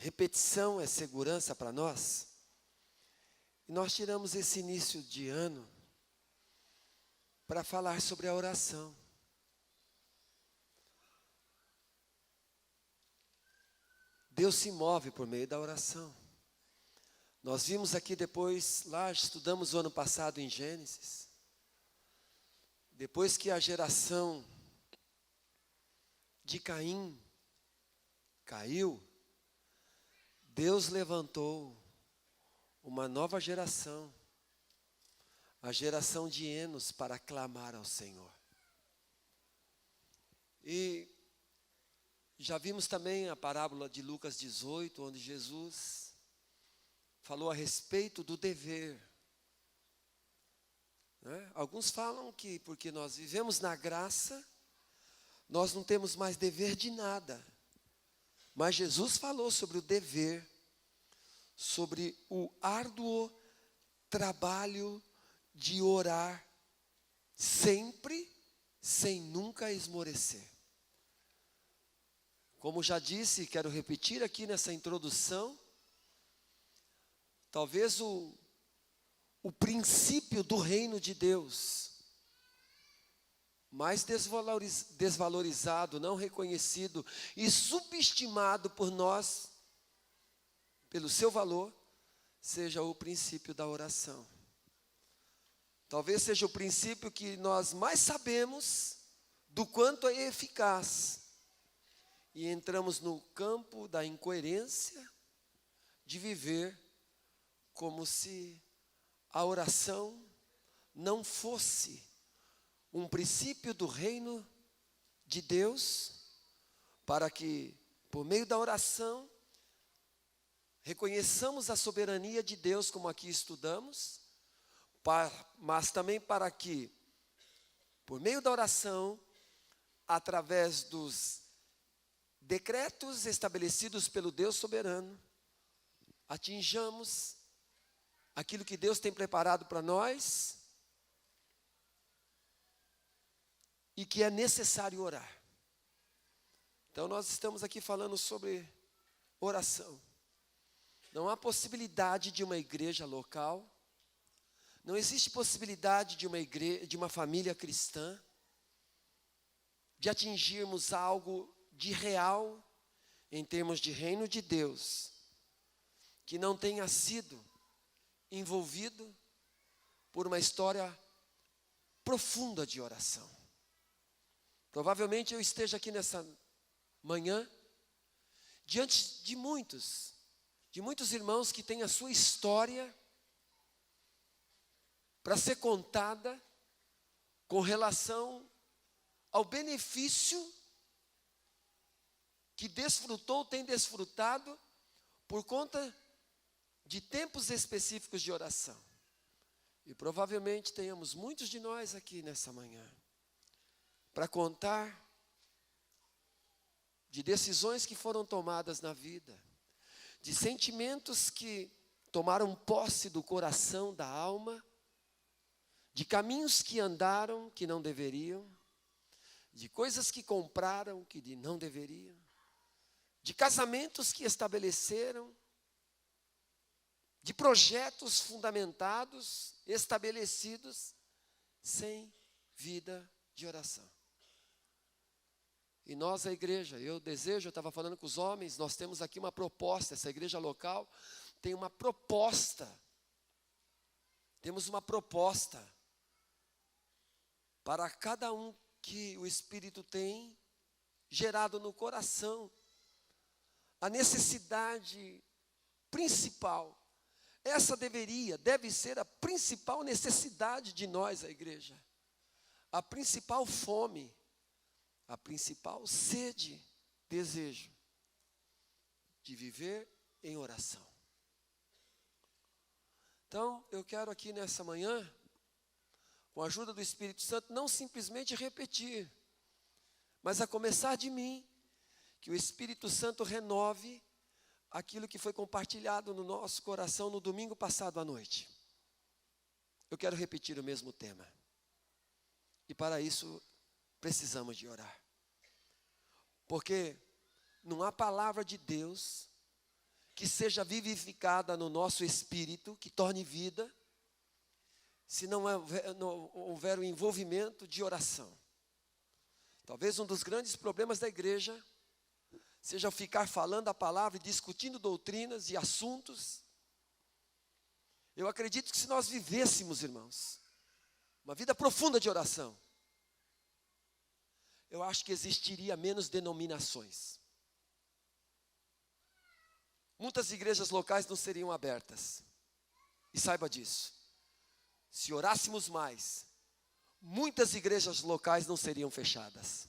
repetição é segurança para nós. E nós tiramos esse início de ano para falar sobre a oração. Deus se move por meio da oração. Nós vimos aqui depois, lá estudamos o ano passado em Gênesis. Depois que a geração de Caim caiu, Deus levantou uma nova geração, a geração de Enos, para clamar ao Senhor. E já vimos também a parábola de Lucas 18, onde Jesus falou a respeito do dever. Alguns falam que porque nós vivemos na graça, nós não temos mais dever de nada. Mas Jesus falou sobre o dever, sobre o árduo trabalho de orar sempre, sem nunca esmorecer. Como já disse, quero repetir aqui nessa introdução, talvez o princípio do reino de Deus, mais desvalorizado, não reconhecido e subestimado por nós, pelo seu valor, seja o princípio da oração. Talvez seja o princípio que nós mais sabemos do quanto é eficaz. E entramos no campo da incoerência de viver como se a oração não fosse um princípio do reino de Deus, para que, por meio da oração, reconheçamos a soberania de Deus, como aqui estudamos, mas também para que, por meio da oração, através dos decretos estabelecidos pelo Deus soberano, atinjamos aquilo que Deus tem preparado para nós e que é necessário orar. Então nós estamos aqui falando sobre oração. Não há possibilidade de uma igreja local, não existe possibilidade de uma igreja, de uma família cristã, de atingirmos algo de real em termos de reino de Deus, que não tenha sido envolvido por uma história profunda de oração. Provavelmente eu esteja aqui nessa manhã, diante de muitos irmãos que têm a sua história para ser contada com relação ao benefício que tem desfrutado por conta de tempos específicos de oração. E provavelmente tenhamos muitos de nós aqui nessa manhã para contar de decisões que foram tomadas na vida, de sentimentos que tomaram posse do coração, da alma, de caminhos que andaram que não deveriam, de coisas que compraram que não deveriam, de casamentos que estabeleceram, de projetos fundamentados, estabelecidos, sem vida de oração. E nós, a igreja, eu estava falando com os homens, nós temos aqui uma proposta, essa igreja local tem uma proposta. Temos uma proposta para cada um que o Espírito tem gerado no coração. A necessidade principal, deve ser a principal necessidade de nós, a igreja. A principal fome, a principal sede, desejo de viver em oração. Então, eu quero aqui nessa manhã, com a ajuda do Espírito Santo, não simplesmente repetir, mas a começar de mim, que o Espírito Santo renove aquilo que foi compartilhado no nosso coração no domingo passado à noite. Eu quero repetir o mesmo tema. E para isso, precisamos de orar. Porque não há palavra de Deus que seja vivificada no nosso espírito, que torne vida, se não houver o envolvimento de oração. Talvez um dos grandes problemas da igreja seja ficar falando a palavra e discutindo doutrinas e assuntos. Eu acredito que se nós vivêssemos, irmãos, uma vida profunda de oração, eu acho que existiria menos denominações. Muitas igrejas locais não seriam abertas. E saiba disso. Se orássemos mais, muitas igrejas locais não seriam fechadas.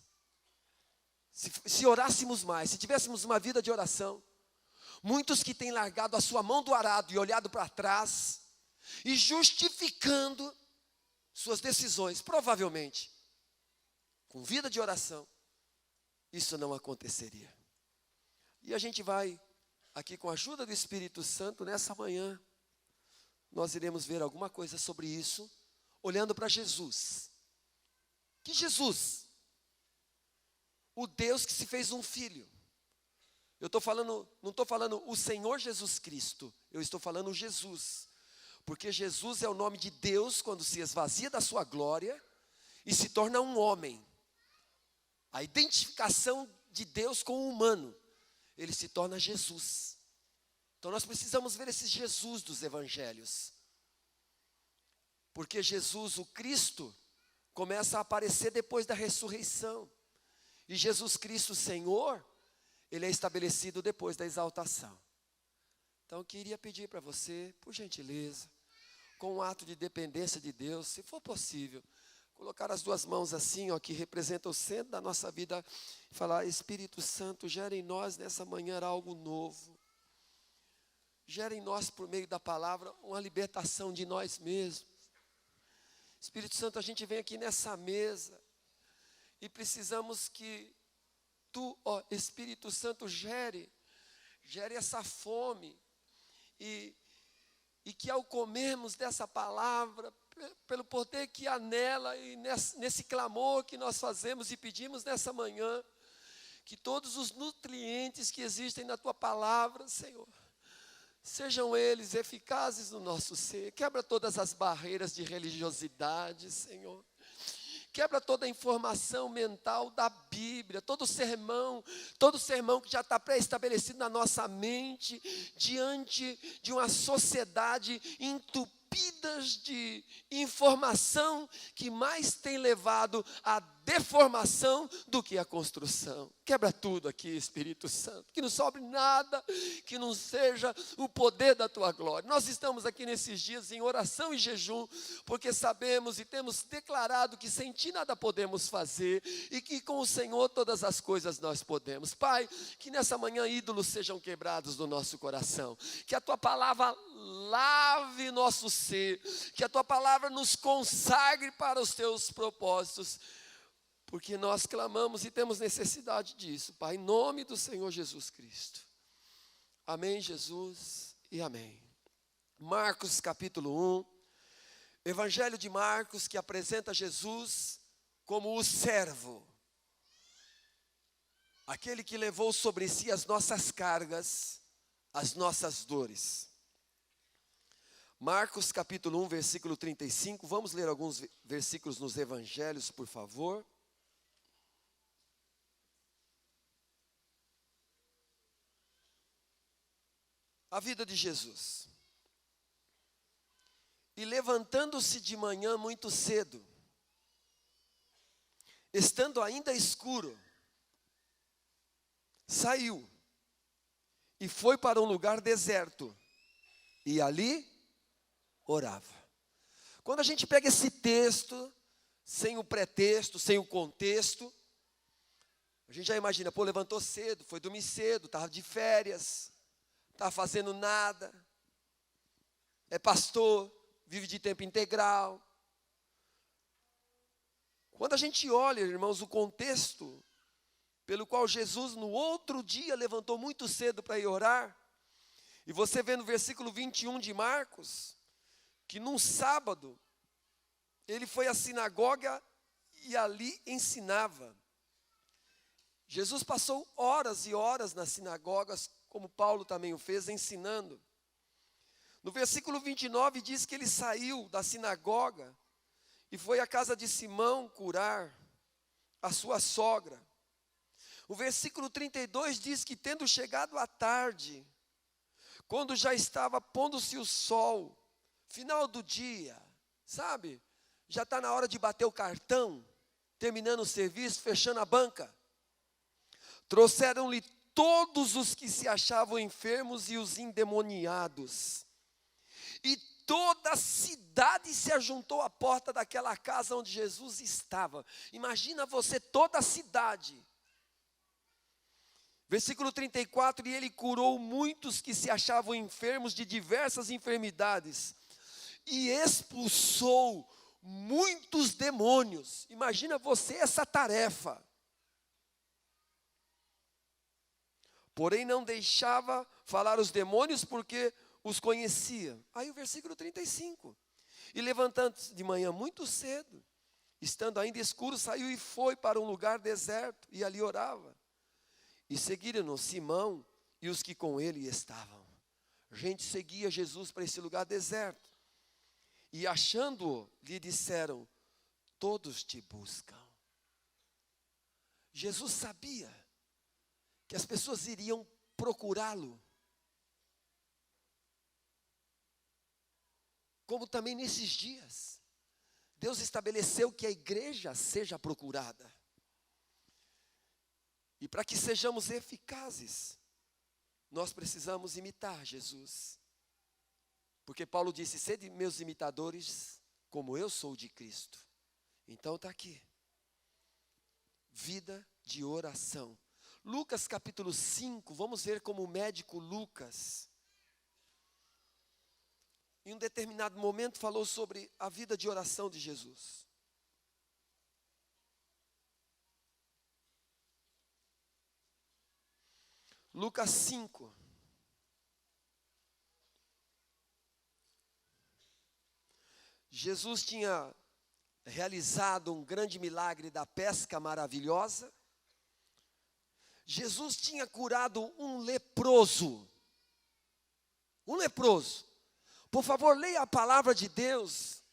Se orássemos mais, se tivéssemos uma vida de oração, muitos que têm largado a sua mão do arado e olhado para trás, e justificando suas decisões, provavelmente, com vida de oração, isso não aconteceria. E a gente vai, aqui com a ajuda do Espírito Santo, nessa manhã, nós iremos ver alguma coisa sobre isso, olhando para Jesus. Que Jesus, o Deus que se fez um filho. Eu estou falando, não estou falando o Senhor Jesus Cristo, eu estou falando Jesus. Porque Jesus é o nome de Deus quando se esvazia da sua glória e se torna um homem. A identificação de Deus com o humano, ele se torna Jesus. Então nós precisamos ver esse Jesus dos evangelhos. Porque Jesus, o Cristo, começa a aparecer depois da ressurreição. E Jesus Cristo, Senhor, ele é estabelecido depois da exaltação. Então eu queria pedir para você, por gentileza, com um ato de dependência de Deus, se for possível, colocar as duas mãos assim, ó, que representam o centro da nossa vida, e falar: Espírito Santo, gera em nós nessa manhã algo novo. Gera em nós, por meio da palavra, uma libertação de nós mesmos. Espírito Santo, a gente vem aqui nessa mesa e precisamos que Tu, ó Espírito Santo, gere essa fome e que ao comermos dessa palavra, pelo poder que há nela e nesse clamor que nós fazemos e pedimos nessa manhã, que todos os nutrientes que existem na Tua palavra, Senhor, sejam eles eficazes no nosso ser. Quebra todas as barreiras de religiosidade, Senhor. Quebra toda a informação mental da Bíblia, todo sermão que já está pré-estabelecido na nossa mente, diante de uma sociedade entupida de informação que mais tem levado à deformação do que à construção. Quebra tudo aqui, Espírito Santo, que não sobre nada que não seja o poder da Tua glória. Nós estamos aqui nesses dias em oração e jejum, porque sabemos e temos declarado que sem Ti nada podemos fazer e que com o Senhor todas as coisas nós podemos. Pai, que nessa manhã ídolos sejam quebrados do nosso coração, que a Tua palavra lave nosso ser, que a Tua palavra nos consagre para os Teus propósitos, porque nós clamamos e temos necessidade disso, Pai, em nome do Senhor Jesus Cristo. Amém, Jesus, e amém. Marcos capítulo 1, Evangelho de Marcos, que apresenta Jesus como o servo, aquele que levou sobre si as nossas cargas, as nossas dores. Marcos capítulo 1, versículo 35, vamos ler alguns versículos nos evangelhos, por favor. A vida de Jesus. E levantando-se de manhã muito cedo, estando ainda escuro, saiu e foi para um lugar deserto, e ali orava. Quando a gente pega esse texto, sem o pretexto, sem o contexto, a gente já imagina, pô, levantou cedo, foi dormir cedo, estava de férias, estava fazendo nada, é pastor, vive de tempo integral. Quando a gente olha, irmãos, o contexto pelo qual Jesus no outro dia levantou muito cedo para ir orar, e você vê no versículo 21 de Marcos, que num sábado, ele foi à sinagoga e ali ensinava. Jesus passou horas e horas nas sinagogas como Paulo também o fez, ensinando. No versículo 29 diz que ele saiu da sinagoga e foi à casa de Simão curar a sua sogra. O versículo 32 diz que, tendo chegado à tarde, quando já estava pondo-se o sol, final do dia, sabe? Já está na hora de bater o cartão, terminando o serviço, fechando a banca. Trouxeram-lhe todos os que se achavam enfermos e os endemoniados. E toda a cidade se ajuntou à porta daquela casa onde Jesus estava. Imagina você, toda a cidade. Versículo 34, e ele curou muitos que se achavam enfermos de diversas enfermidades, e expulsou muitos demônios. Imagina você essa tarefa. Porém não deixava falar os demônios, porque os conhecia. Aí o versículo 35. E levantando-se de manhã muito cedo, estando ainda escuro, saiu e foi para um lugar deserto, e ali orava. E seguiram-no Simão e os que com ele estavam. Gente seguia Jesus para esse lugar deserto. E achando-o, lhe disseram: todos te buscam. Jesus sabia que as pessoas iriam procurá-lo. Como também nesses dias, Deus estabeleceu que a igreja seja procurada. E para que sejamos eficazes, nós precisamos imitar Jesus. Porque Paulo disse: sede meus imitadores, como eu sou de Cristo. Então está aqui. Vida de oração. Lucas capítulo 5, vamos ver como o médico Lucas, em um determinado momento, falou sobre a vida de oração de Jesus. Lucas 5. Jesus tinha realizado um grande milagre da pesca maravilhosa. Jesus tinha curado um leproso. Um leproso. Por favor, leia a palavra de Deus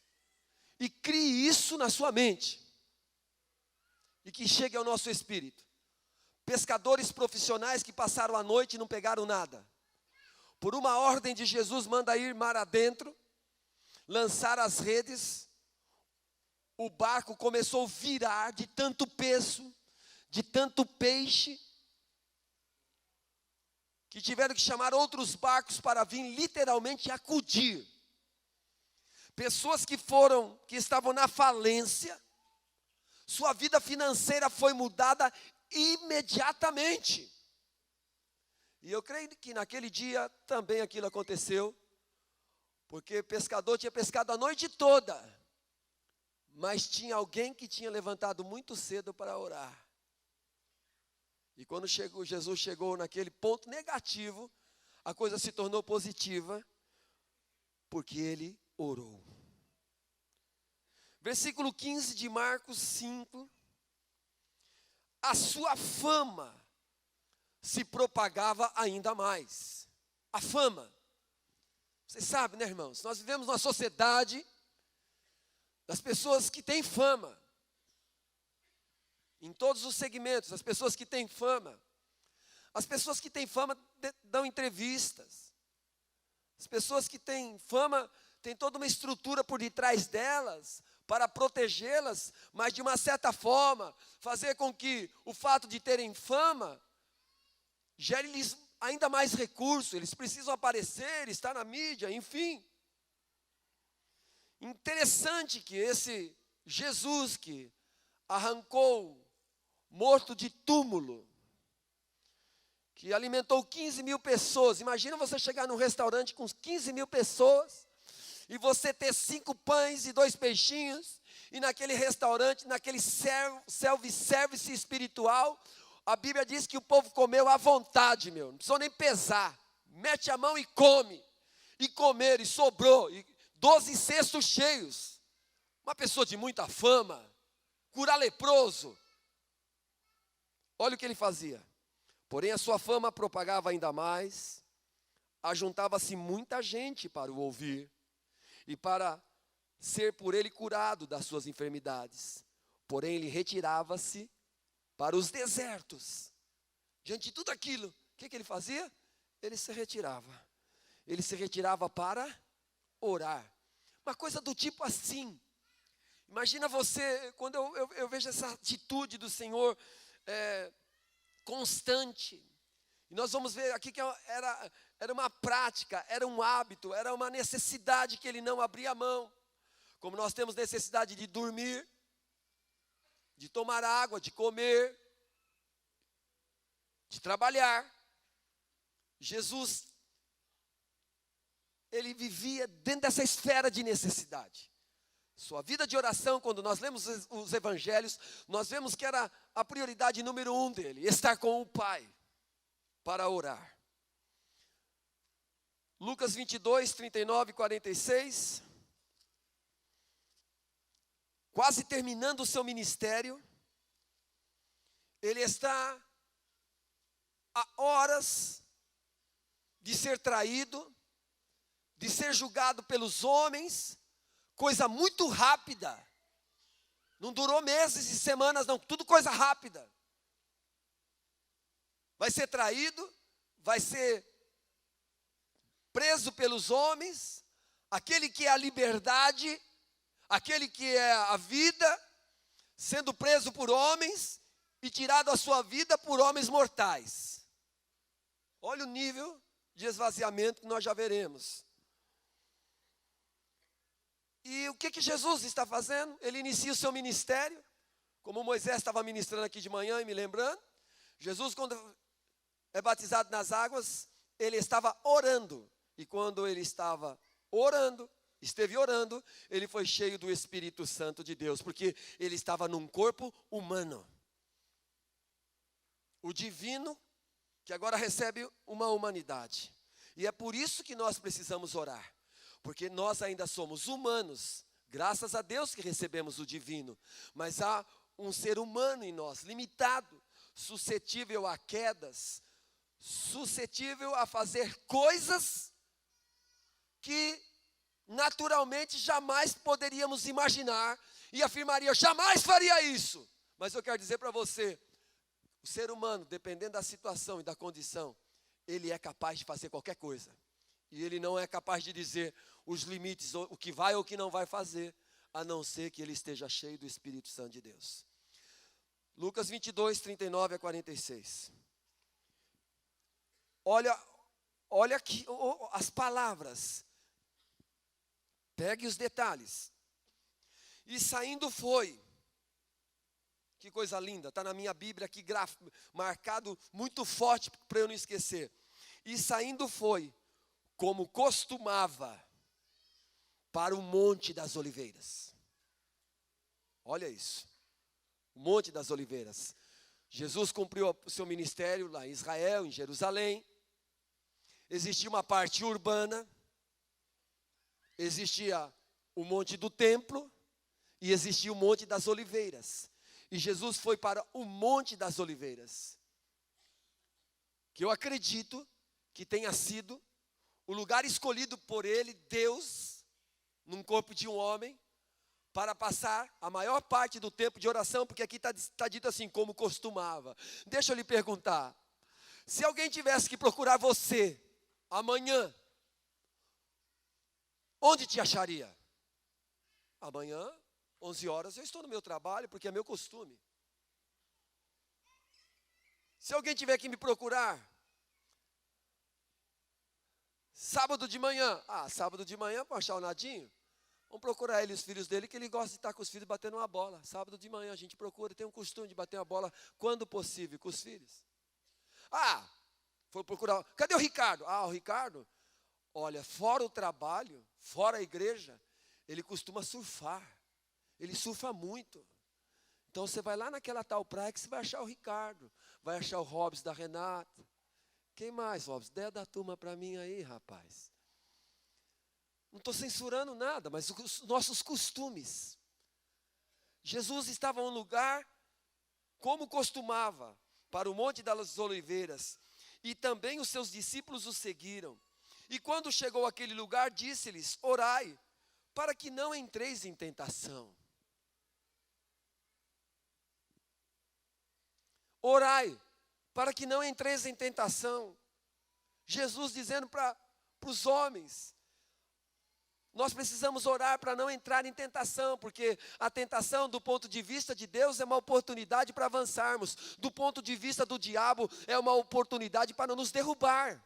e crie isso na sua mente. E que chegue ao nosso espírito. Pescadores profissionais que passaram a noite e não pegaram nada. Por uma ordem de Jesus, manda ir mar adentro, lançar as redes. O barco começou a virar de tanto peso, de tanto peixe, que tiveram que chamar outros barcos para vir literalmente acudir. Pessoas que estavam na falência, sua vida financeira foi mudada imediatamente. E eu creio que naquele dia também aquilo aconteceu, porque o pescador tinha pescado a noite toda, mas tinha alguém que tinha levantado muito cedo para orar. E quando Jesus chegou naquele ponto negativo, a coisa se tornou positiva, porque ele orou. Versículo 15 de Marcos 5. A sua fama se propagava ainda mais. A fama. Vocês sabem, né, irmãos? Nós vivemos numa sociedade das pessoas que têm fama. Em todos os segmentos, as pessoas que têm fama. As pessoas que têm fama dão entrevistas. As pessoas que têm fama têm toda uma estrutura por detrás delas para protegê-las, mas de uma certa forma fazer com que o fato de terem fama gere-lhes ainda mais recursos. Eles precisam aparecer, estar na mídia, enfim. Interessante que esse Jesus que arrancou morto de túmulo, que alimentou 15 mil pessoas. Imagina você chegar num restaurante com 15 mil pessoas, e você ter 5 pães e 2 peixinhos, e naquele restaurante, naquele self-service espiritual, a Bíblia diz que o povo comeu à vontade, não precisou nem pesar, mete a mão e come, e comeram, e sobrou, e 12 cestos cheios. Uma pessoa de muita fama, curar leproso. Olha o que ele fazia. Porém, a sua fama propagava ainda mais, ajuntava-se muita gente para o ouvir e para ser por ele curado das suas enfermidades. Porém, ele retirava-se para os desertos. Diante de tudo aquilo, o que ele fazia? Ele se retirava. Ele se retirava para orar. Uma coisa do tipo assim. Imagina você, quando eu vejo essa atitude do Senhor constante. E nós vamos ver aqui que era uma prática, era um hábito, era uma necessidade que ele não abria mão. Como nós temos necessidade de dormir, de tomar água, de comer, de trabalhar. Jesus, ele vivia dentro dessa esfera de necessidade. Sua vida de oração, quando nós lemos os evangelhos, nós vemos que era a prioridade número 1 dele, estar com o Pai, para orar. Lucas 22, 39 e 46. Quase terminando o seu ministério, ele está a horas de ser traído, de ser julgado pelos homens, coisa muito rápida. Não durou meses e semanas, não, tudo coisa rápida. Vai ser traído, vai ser preso pelos homens, aquele que é a liberdade, aquele que é a vida, sendo preso por homens e tirado a sua vida por homens mortais. Olha o nível de esvaziamento que nós já veremos. E o que Jesus está fazendo? Ele inicia o seu ministério, como Moisés estava ministrando aqui de manhã e me lembrando. Jesus, quando é batizado nas águas, ele estava orando. E quando ele esteve orando, ele foi cheio do Espírito Santo de Deus, porque ele estava num corpo humano. O divino, que agora recebe uma humanidade. E é por isso que nós precisamos orar. Porque nós ainda somos humanos, graças a Deus que recebemos o divino. Mas há um ser humano em nós, limitado, suscetível a quedas, suscetível a fazer coisas que naturalmente jamais poderíamos imaginar e afirmaria, jamais faria isso. Mas eu quero dizer para você, o ser humano, dependendo da situação e da condição, ele é capaz de fazer qualquer coisa. E ele não é capaz de dizer os limites, o que vai ou o que não vai fazer, a não ser que ele esteja cheio do Espírito Santo de Deus. Lucas 22, 39 a 46. Olha aqui as palavras. Pegue os detalhes. E saindo foi. Que coisa linda, está na minha Bíblia aqui marcado muito forte para eu não esquecer. E saindo foi, como costumava, para o Monte das Oliveiras. Olha isso, o Monte das Oliveiras. Jesus cumpriu o seu ministério lá em Israel, em Jerusalém. Existia uma parte urbana, existia o Monte do Templo e existia o Monte das Oliveiras. E Jesus foi para o Monte das Oliveiras, que eu acredito que tenha sido o lugar escolhido por ele, Deus, num corpo de um homem, para passar a maior parte do tempo de oração, porque aqui está dito assim, como costumava. Deixa eu lhe perguntar, se alguém tivesse que procurar você, amanhã, onde te acharia? Amanhã, 11 horas, eu estou no meu trabalho, porque é meu costume. Se alguém tiver que me procurar, sábado de manhã, sábado de manhã, para achar o Nadinho, vamos procurar ele e os filhos dele, que ele gosta de estar com os filhos batendo uma bola. Sábado de manhã a gente procura, tem um costume de bater uma bola, quando possível, com os filhos. Foi procurar, cadê o Ricardo? O Ricardo, olha, fora o trabalho, fora a igreja, ele costuma surfar. Ele surfa muito. Então você vai lá naquela tal praia que você vai achar o Ricardo, vai achar o Robson da Renata. Quem mais, Robson? Ideia da turma para mim aí, rapaz. Não estou censurando nada, mas os nossos costumes. Jesus estava em um lugar como costumava. para o Monte das Oliveiras, e também os seus discípulos o seguiram. E quando chegou àquele lugar, disse-lhes: orai, para que não entreis em tentação. Orai, para que não entreis em tentação. Jesus dizendo para os homens: nós precisamos orar para não entrar em tentação, porque a tentação, do ponto de vista de Deus, é uma oportunidade para avançarmos. Do ponto de vista do diabo, é uma oportunidade para nos derrubar.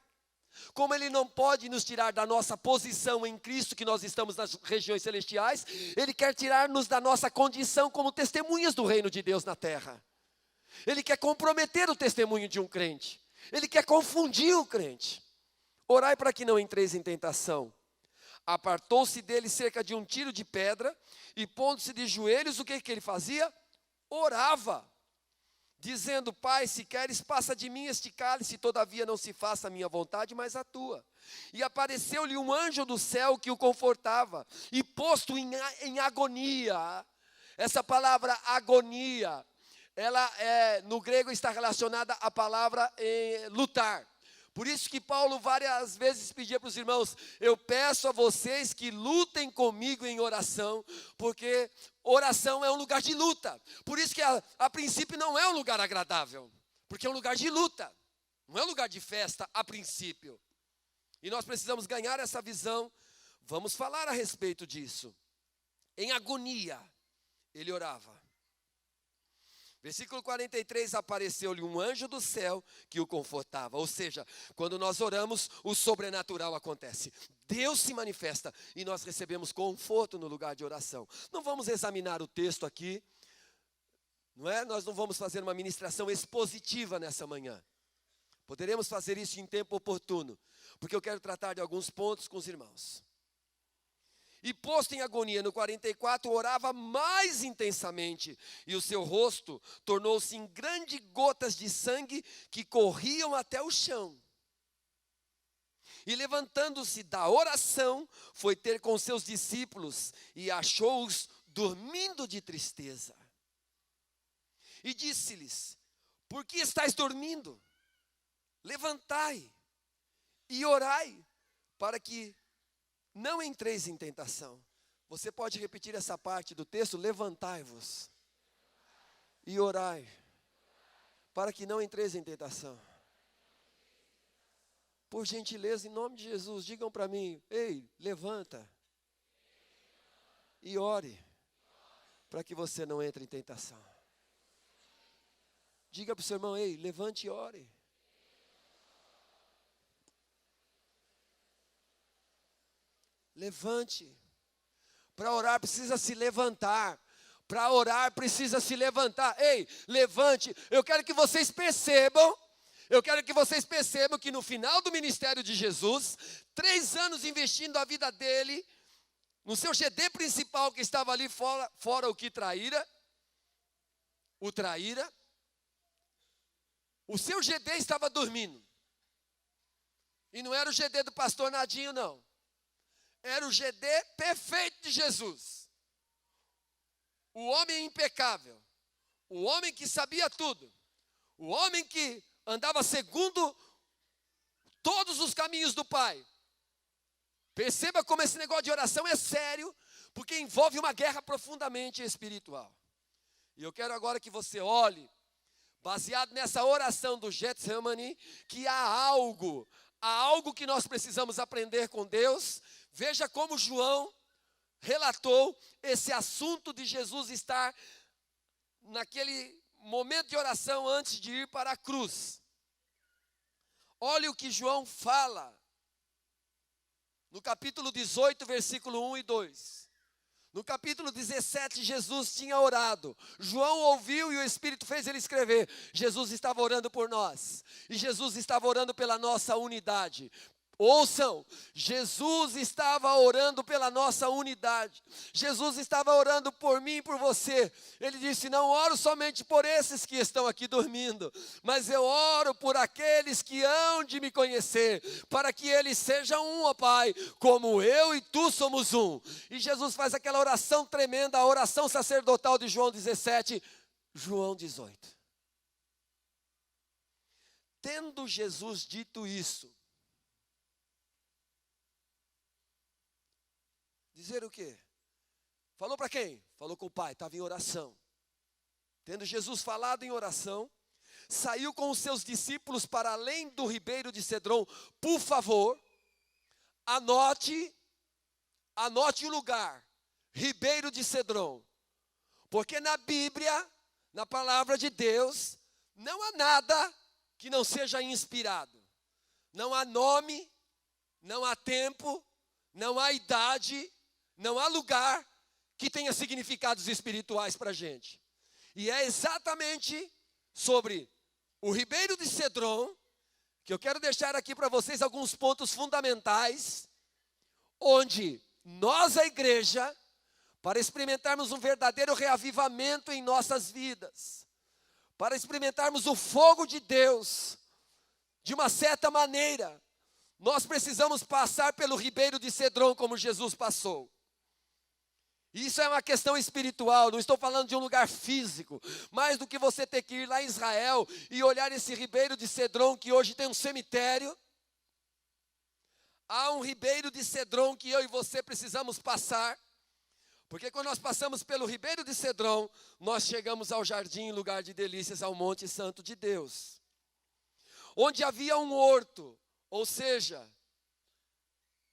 Como ele não pode nos tirar da nossa posição em Cristo, que nós estamos nas regiões celestiais, ele quer tirar-nos da nossa condição como testemunhas do reino de Deus na terra. Ele quer comprometer o testemunho de um crente. Ele quer confundir o crente. Orai para que não entreis em tentação. Apartou-se dele cerca de um tiro de pedra, e pondo-se de joelhos, o que ele fazia? Orava, dizendo: Pai, se queres, passa de mim este cálice, todavia não se faça a minha vontade, mas a tua. E apareceu-lhe um anjo do céu que o confortava, e posto em agonia. Essa palavra agonia, ela no grego está relacionada à palavra lutar. Por isso que Paulo várias vezes pedia para os irmãos: eu peço a vocês que lutem comigo em oração, porque oração é um lugar de luta. Por isso que a princípio não é um lugar agradável, porque é um lugar de luta, não é um lugar de festa a princípio. E nós precisamos ganhar essa visão. Vamos falar a respeito disso. Em agonia, ele orava. Versículo 43, apareceu-lhe um anjo do céu que o confortava. Ou seja, quando nós oramos, o sobrenatural acontece. Deus se manifesta e nós recebemos conforto no lugar de oração. Não vamos examinar o texto aqui, não é? Nós não vamos fazer uma ministração expositiva nessa manhã. Poderemos fazer isso em tempo oportuno, porque eu quero tratar de alguns pontos com os irmãos. E posto em agonia, no 44, orava mais intensamente, e o seu rosto tornou-se em grandes gotas de sangue que corriam até o chão. E levantando-se da oração, foi ter com seus discípulos, e achou-os dormindo de tristeza. E disse-lhes: por que estáis dormindo? Levantai e orai, para que não entreis em tentação. Você pode repetir essa parte do texto? Levantai-vos e orai, para que não entreis em tentação. Por gentileza, em nome de Jesus, digam para mim: ei, levanta e ore, para que você não entre em tentação. Diga para o seu irmão: ei, levante e ore. Levante. Para orar precisa se levantar. Para orar precisa se levantar. Ei, levante. Eu quero que vocês percebam que no final do ministério de Jesus, 3 anos investindo a vida dele, no seu GD principal que estava ali fora o que traíra, o seu GD estava dormindo. E não era o GD do pastor Nadinho, não. Era o GD perfeito de Jesus. O homem impecável. O homem que sabia tudo. O homem que andava segundo todos os caminhos do Pai. Perceba como esse negócio de oração é sério, porque envolve uma guerra profundamente espiritual. E eu quero agora que você olhe, baseado nessa oração do Getsemane, que há algo que nós precisamos aprender com Deus. Veja como João relatou esse assunto de Jesus estar naquele momento de oração antes de ir para a cruz. Olha o que João fala no capítulo 18, versículo 1 e 2. No capítulo 17, Jesus tinha orado. João ouviu e o Espírito fez ele escrever. Jesus estava orando por nós. E Jesus estava orando pela nossa unidade. Ouçam, Jesus estava orando pela nossa unidade. Jesus estava orando por mim e por você. Ele disse: não oro somente por esses que estão aqui dormindo, mas eu oro por aqueles que hão de me conhecer, para que eles sejam um, ó Pai, como eu e tu somos um. E Jesus faz aquela oração tremenda, a oração sacerdotal de João 17, João 18. tendo Jesus dito isso, dizer o quê? Falou para quem? Falou com o Pai, estava em oração. Tendo Jesus falado em oração, saiu com os seus discípulos para além do ribeiro de Cedron. Por favor, anote o lugar, ribeiro de Cedron. Porque na Bíblia, na palavra de Deus, não há nada que não seja inspirado. Não há nome, não há tempo, não há idade, não há lugar que tenha significados espirituais para a gente. E é exatamente sobre o ribeiro de Cedron que eu quero deixar aqui para vocês alguns pontos fundamentais, onde nós, a igreja, para experimentarmos um verdadeiro reavivamento em nossas vidas, para experimentarmos o fogo de Deus, de uma certa maneira, nós precisamos passar pelo ribeiro de Cedron como Jesus passou. Isso é uma questão espiritual, não estou falando de um lugar físico, mais do que você ter que ir lá em Israel e olhar esse ribeiro de Cedron, que hoje tem um cemitério. Há um ribeiro de Cedron que eu e você precisamos passar, porque quando nós passamos pelo ribeiro de Cedron, nós chegamos ao jardim, lugar de delícias, ao Monte Santo de Deus, onde havia um horto, ou seja,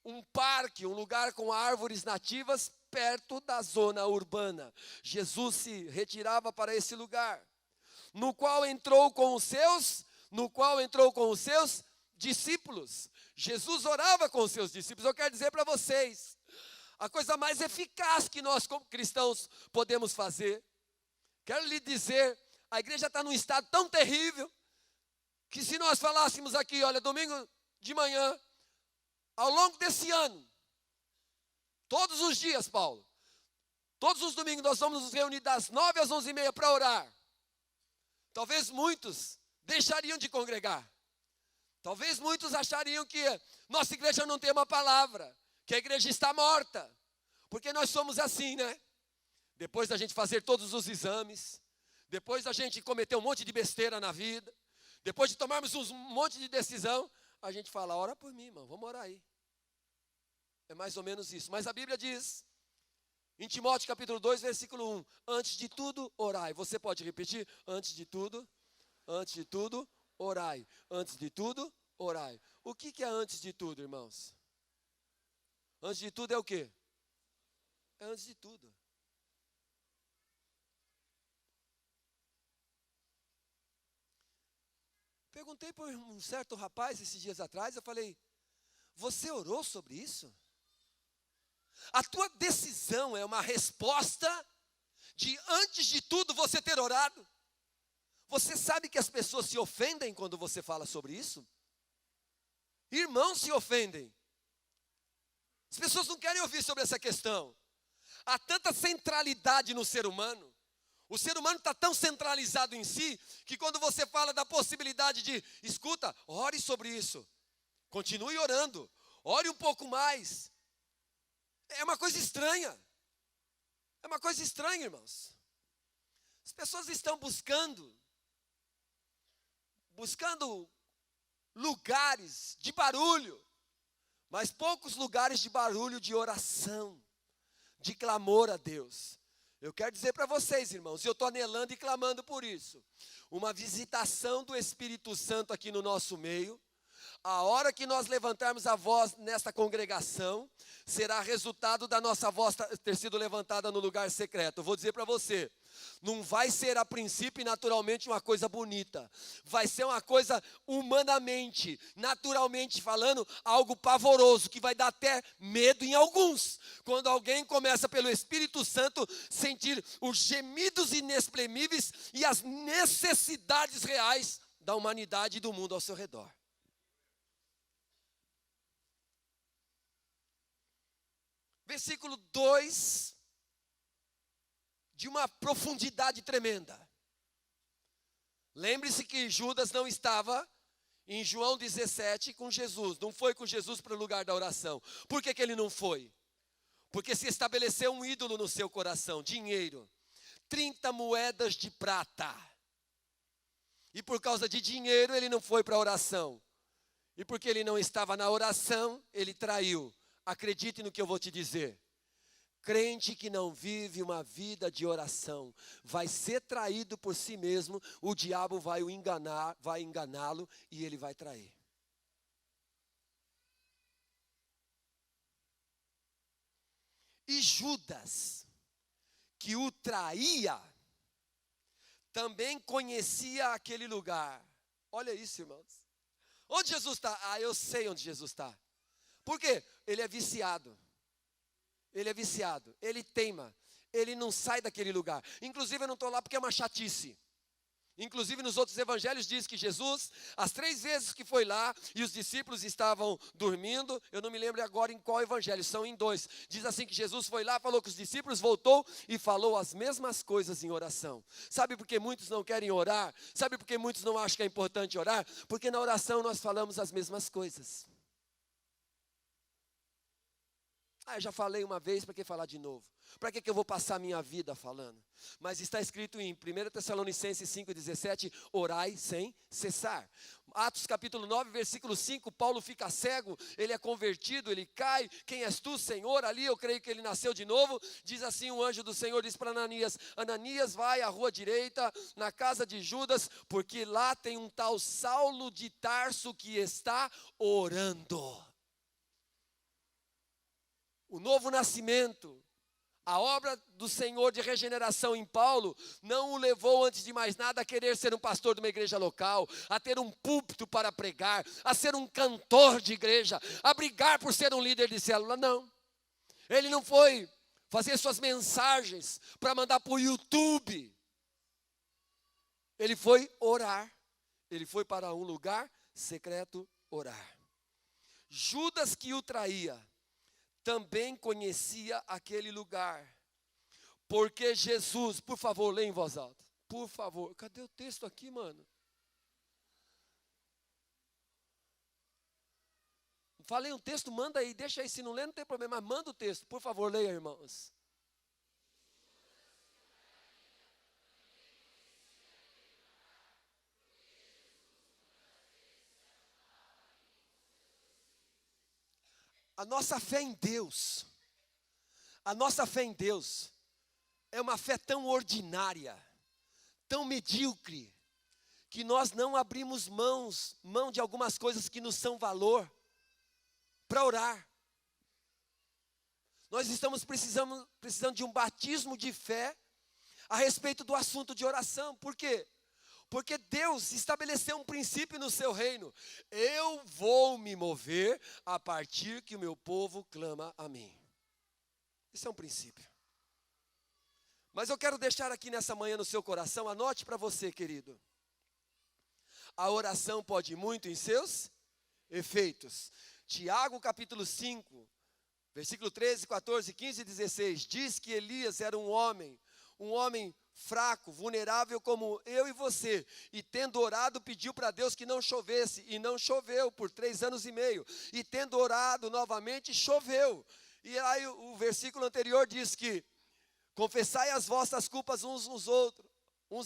um parque, um lugar com árvores nativas, perto da zona urbana. Jesus se retirava para esse lugar, no qual entrou com os seus discípulos. Jesus orava com os seus discípulos. Eu quero dizer para vocês, a coisa mais eficaz que nós como cristãos podemos fazer, quero lhe dizer, a igreja está num estado tão terrível, que se nós falássemos aqui, olha, domingo de manhã, ao longo desse ano, todos os dias, Paulo, todos os domingos nós vamos nos reunir das 9 às 11h30 para orar. Talvez muitos deixariam de congregar. Talvez muitos achariam que nossa igreja não tem uma palavra, que a igreja está morta. Porque nós somos assim, né? Depois da gente fazer todos os exames, depois da gente cometer um monte de besteira na vida, depois de tomarmos um monte de decisão, a gente fala, ora por mim, irmão, vamos orar aí. É mais ou menos isso. Mas a Bíblia diz, em Timóteo capítulo 2, versículo 1, antes de tudo, orai. Você pode repetir? Antes de tudo, orai. Antes de tudo, orai. O que é antes de tudo, irmãos? Antes de tudo é o quê? É antes de tudo. Perguntei por um certo rapaz esses dias atrás, eu falei, você orou sobre isso? A tua decisão é uma resposta de antes de tudo você ter orado? Você sabe que as pessoas se ofendem quando você fala sobre isso? Irmãos se ofendem. As pessoas não querem ouvir sobre essa questão. Há tanta centralidade no ser humano. O ser humano está tão centralizado em si, que quando você fala da possibilidade de, escuta, ore sobre isso. Continue orando. Ore um pouco mais. É uma coisa estranha. É uma coisa estranha, irmãos. As pessoas estão buscando lugares de barulho, mas poucos lugares de barulho de oração, de clamor a Deus. Eu quero dizer para vocês, irmãos, eu estou anelando e clamando por isso, uma visitação do Espírito Santo aqui no nosso meio. A hora que nós levantarmos a voz nesta congregação, será resultado da nossa voz ter sido levantada no lugar secreto. Eu vou dizer para você, não vai ser a princípio e naturalmente uma coisa bonita. Vai ser uma coisa humanamente, naturalmente falando, algo pavoroso, que vai dar até medo em alguns. Quando alguém começa pelo Espírito Santo sentir os gemidos inexprimíveis e as necessidades reais da humanidade e do mundo ao seu redor. Versículo 2, de uma profundidade tremenda. Lembre-se que Judas não estava em João 17 com Jesus, não foi com Jesus para o lugar da oração. Por que ele não foi? Porque se estabeleceu um ídolo no seu coração, dinheiro, 30 moedas de prata. E por causa de dinheiro, ele não foi para a oração. E porque ele não estava na oração, ele traiu. Acredite no que eu vou te dizer. Crente que não vive uma vida de oração vai ser traído por si mesmo, o diabo vai o enganar, vai enganá-lo e ele vai trair. E Judas, que o traía, também conhecia aquele lugar. Olha isso, irmãos. Onde Jesus está? Ah, eu sei onde Jesus está. Por quê? Ele é viciado. Ele é viciado, ele teima, ele não sai daquele lugar. Inclusive eu não estou lá porque é uma chatice. Inclusive nos outros evangelhos diz que Jesus, as 3 vezes que foi lá e os discípulos estavam dormindo, eu não me lembro agora em qual evangelho, são em 2. Diz assim que Jesus foi lá, falou com os discípulos, voltou e falou as mesmas coisas em oração. Sabe por que muitos não querem orar? Sabe por que muitos não acham que é importante orar? Porque na oração nós falamos as mesmas coisas. Ah, eu já falei uma vez, para que falar de novo? Para que eu vou passar a minha vida falando? Mas está escrito em 1 Tessalonicenses 5,17, orai sem cessar. Atos capítulo 9, versículo 5, Paulo fica cego, ele é convertido, ele cai. Quem és tu, Senhor? Ali eu creio que ele nasceu de novo. Diz assim, o anjo do Senhor diz para Ananias, Ananias, vai à rua direita, na casa de Judas, porque lá tem um tal Saulo de Tarso que está orando. O novo nascimento, a obra do Senhor de regeneração em Paulo, não o levou antes de mais nada a querer ser um pastor de uma igreja local, a ter um púlpito para pregar, a ser um cantor de igreja, a brigar por ser um líder de célula, não. Ele não foi fazer suas mensagens para mandar para o YouTube. Ele foi orar, ele foi para um lugar secreto orar. Judas que o traía, também conhecia aquele lugar, porque Jesus, por favor, leia em voz alta, por favor, cadê o texto aqui, mano? Falei um texto, manda aí, deixa aí, se não ler não tem problema, mas manda o texto, por favor, leia, irmãos. A nossa fé em Deus, a nossa fé em Deus é uma fé tão ordinária, tão medíocre, que nós não abrimos mão de algumas coisas que nos são valor, para orar. Nós estamos precisando de um batismo de fé a respeito do assunto de oração. Por quê? Porque Deus estabeleceu um princípio no seu reino. Eu vou me mover a partir que o meu povo clama a mim. Isso é um princípio. Mas eu quero deixar aqui nessa manhã no seu coração, anote para você, querido. A oração pode ir muito em seus efeitos. Tiago capítulo 5, versículo 13, 14, 15 e 16, diz que Elias era um homem fraco, vulnerável como eu e você, e tendo orado pediu para Deus que não chovesse, e não choveu por 3 anos e meio, e tendo orado novamente choveu. E aí o versículo anterior diz que confessai as vossas culpas uns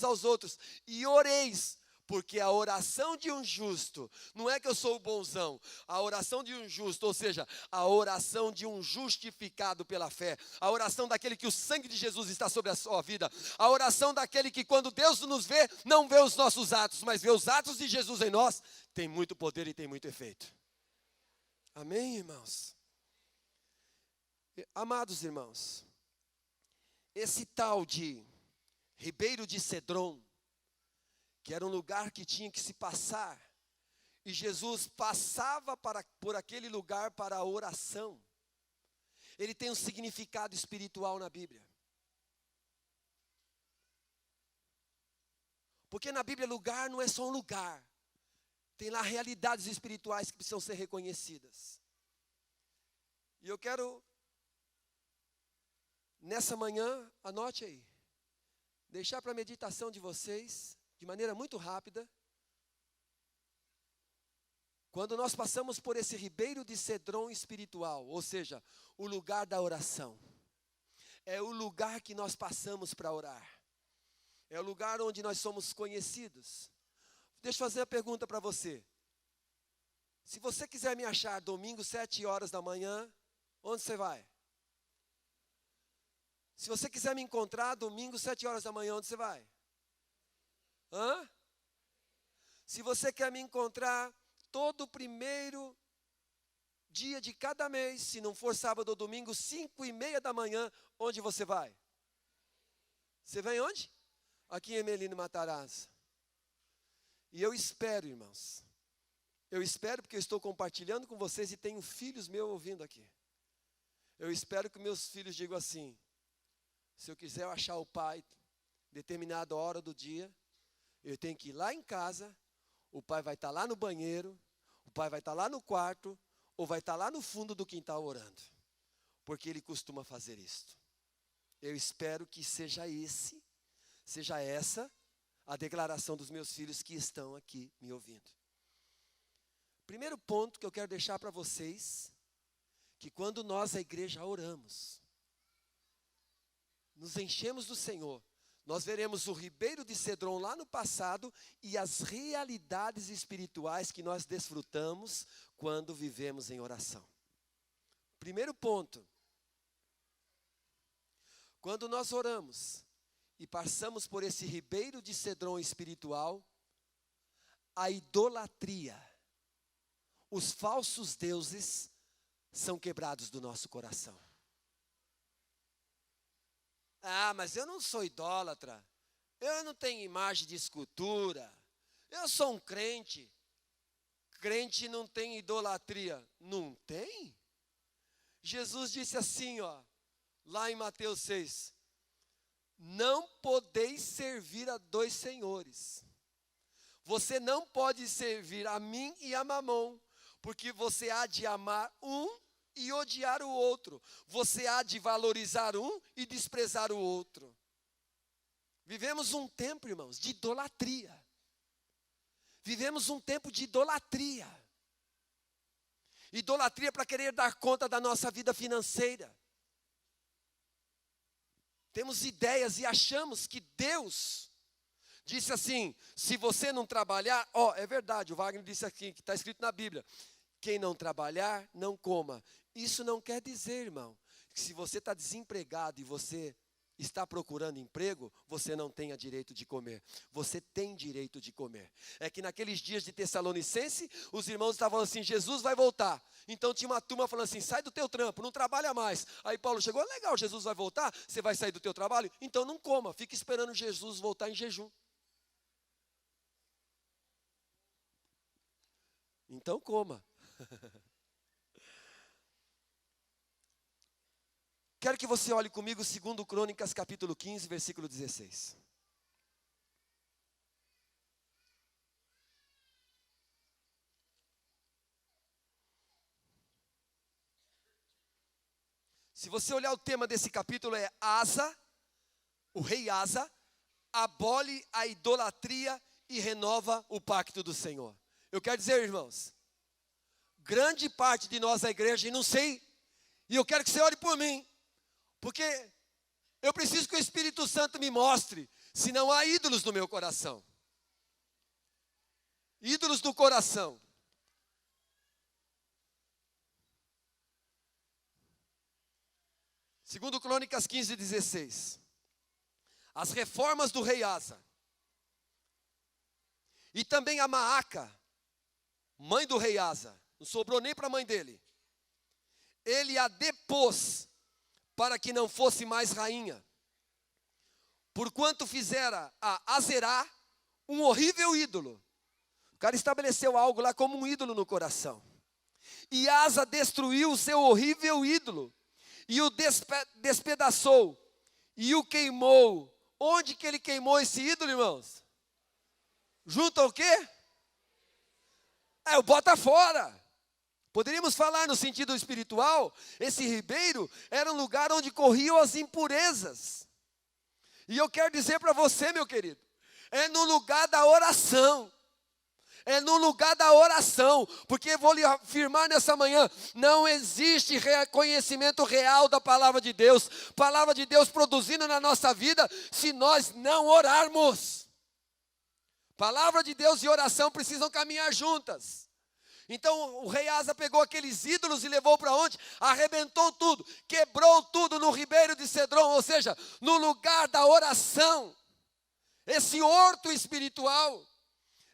aos outros, e oreis, porque a oração de um justo, não é que eu sou o bonzão, a oração de um justo, ou seja, a oração de um justificado pela fé, a oração daquele que o sangue de Jesus está sobre a sua vida, a oração daquele que quando Deus nos vê, não vê os nossos atos, mas vê os atos de Jesus em nós, tem muito poder e tem muito efeito. Amém, irmãos? Amados irmãos, esse tal de Ribeiro de Cedron, que era um lugar que tinha que se passar, e Jesus passava por aquele lugar para a oração. Ele tem um significado espiritual na Bíblia. Porque na Bíblia lugar não é só um lugar, tem lá realidades espirituais que precisam ser reconhecidas. E eu quero, nessa manhã, anote aí, deixar para a meditação de vocês, de maneira muito rápida, quando nós passamos por esse ribeiro de Cedron espiritual, ou seja, o lugar da oração, é o lugar que nós passamos para orar, é o lugar onde nós somos conhecidos, Deixa eu fazer uma pergunta para você. Se você quiser me achar domingo, 7 horas da manhã, onde você vai? Se você quiser me encontrar domingo, 7 horas da manhã, onde você vai? Hã? Se você quer me encontrar todo primeiro dia de cada mês, se não for sábado ou domingo, 5:30 da manhã, onde você vai? Você vem onde? Aqui em Emelino Matarazzo. E eu espero, irmãos. Eu espero porque eu estou compartilhando com vocês e tenho filhos meus ouvindo aqui. Eu espero que meus filhos digam assim: se eu quiser achar o pai, determinada hora do dia, eu tenho que ir lá em casa, o pai vai estar lá no banheiro, o pai vai estar lá no quarto, ou vai estar lá no fundo do quintal orando. Porque ele costuma fazer isto. Eu espero que seja essa a declaração dos meus filhos que estão aqui me ouvindo. Primeiro ponto que eu quero deixar para vocês, que quando nós, a igreja, oramos, nos enchemos do Senhor, nós veremos o Ribeiro de Cedron lá no passado e as realidades espirituais que nós desfrutamos quando vivemos em oração. Primeiro ponto, quando nós oramos e passamos por esse Ribeiro de Cedron espiritual, a idolatria, os falsos deuses são quebrados do nosso coração. Ah, mas eu não sou idólatra, eu não tenho imagem de escultura, eu sou um crente. Crente não tem idolatria. Não tem? Jesus disse assim, lá em Mateus 6, não podeis servir a 2 senhores. Você não pode servir a mim e a Mamon, porque você há de amar um e odiar o outro. Você há de valorizar um e desprezar o outro. Vivemos um tempo, irmãos, de idolatria. Vivemos um tempo de idolatria. Idolatria para querer dar conta da nossa vida financeira. Temos ideias e achamos que Deus disse assim: se você não trabalhar, é verdade, o Wagner disse aqui, que está escrito na Bíblia, quem não trabalhar, não coma. Isso não quer dizer, irmão, que se você está desempregado e você está procurando emprego, você não tenha direito de comer. Você tem direito de comer. É que naqueles dias de Tessalonicense, os irmãos estavam falando assim: Jesus vai voltar. Então tinha uma turma falando assim: sai do teu trampo, não trabalha mais. Aí Paulo chegou: legal, Jesus vai voltar, você vai sair do teu trabalho? Então não coma, fica esperando Jesus voltar em jejum. Então coma. Quero que você olhe comigo 2 Crônicas, capítulo 15, versículo 16. Se você olhar o tema desse capítulo é Asa, o rei Asa, abole a idolatria e renova o pacto do Senhor. Eu quero dizer, irmãos, grande parte de nós, a igreja, e não sei, e eu quero que você ore por mim, porque eu preciso que o Espírito Santo me mostre se não há ídolos no meu coração. Ídolos do coração. Segundo Crônicas 15, 16. As reformas do rei Asa. E também a Maaca, mãe do rei Asa. Não sobrou nem para a mãe dele. Ele a depôs para que não fosse mais rainha. Porquanto fizera a Azerá um horrível ídolo. O cara estabeleceu algo lá como um ídolo no coração. E Asa destruiu o seu horrível ídolo. E o despedaçou. E o queimou. Onde que ele queimou esse ídolo, irmãos? Junto ao quê? O bota fora. Poderíamos falar no sentido espiritual, esse ribeiro era um lugar onde corriam as impurezas. E eu quero dizer para você, meu querido, é no lugar da oração. É no lugar da oração, porque vou lhe afirmar nessa manhã, não existe reconhecimento real da palavra de Deus produzindo na nossa vida, se nós não orarmos. Palavra de Deus e oração precisam caminhar juntas. Então o rei Asa pegou aqueles ídolos e levou para onde? Arrebentou tudo, quebrou tudo no ribeiro de Cedron, ou seja, no lugar da oração. Esse horto espiritual.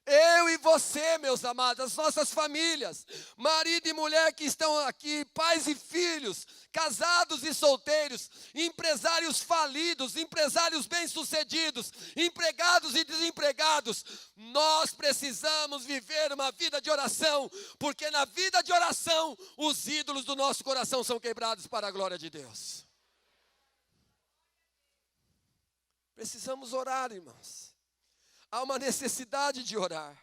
Eu e você, meus amados, as nossas famílias, marido e mulher que estão aqui, pais e filhos, casados e solteiros, empresários falidos, empresários bem-sucedidos, empregados e desempregados, nós precisamos viver uma vida de oração, porque na vida de oração, os ídolos do nosso coração são quebrados para a glória de Deus. Precisamos orar, irmãos. Há uma necessidade de orar.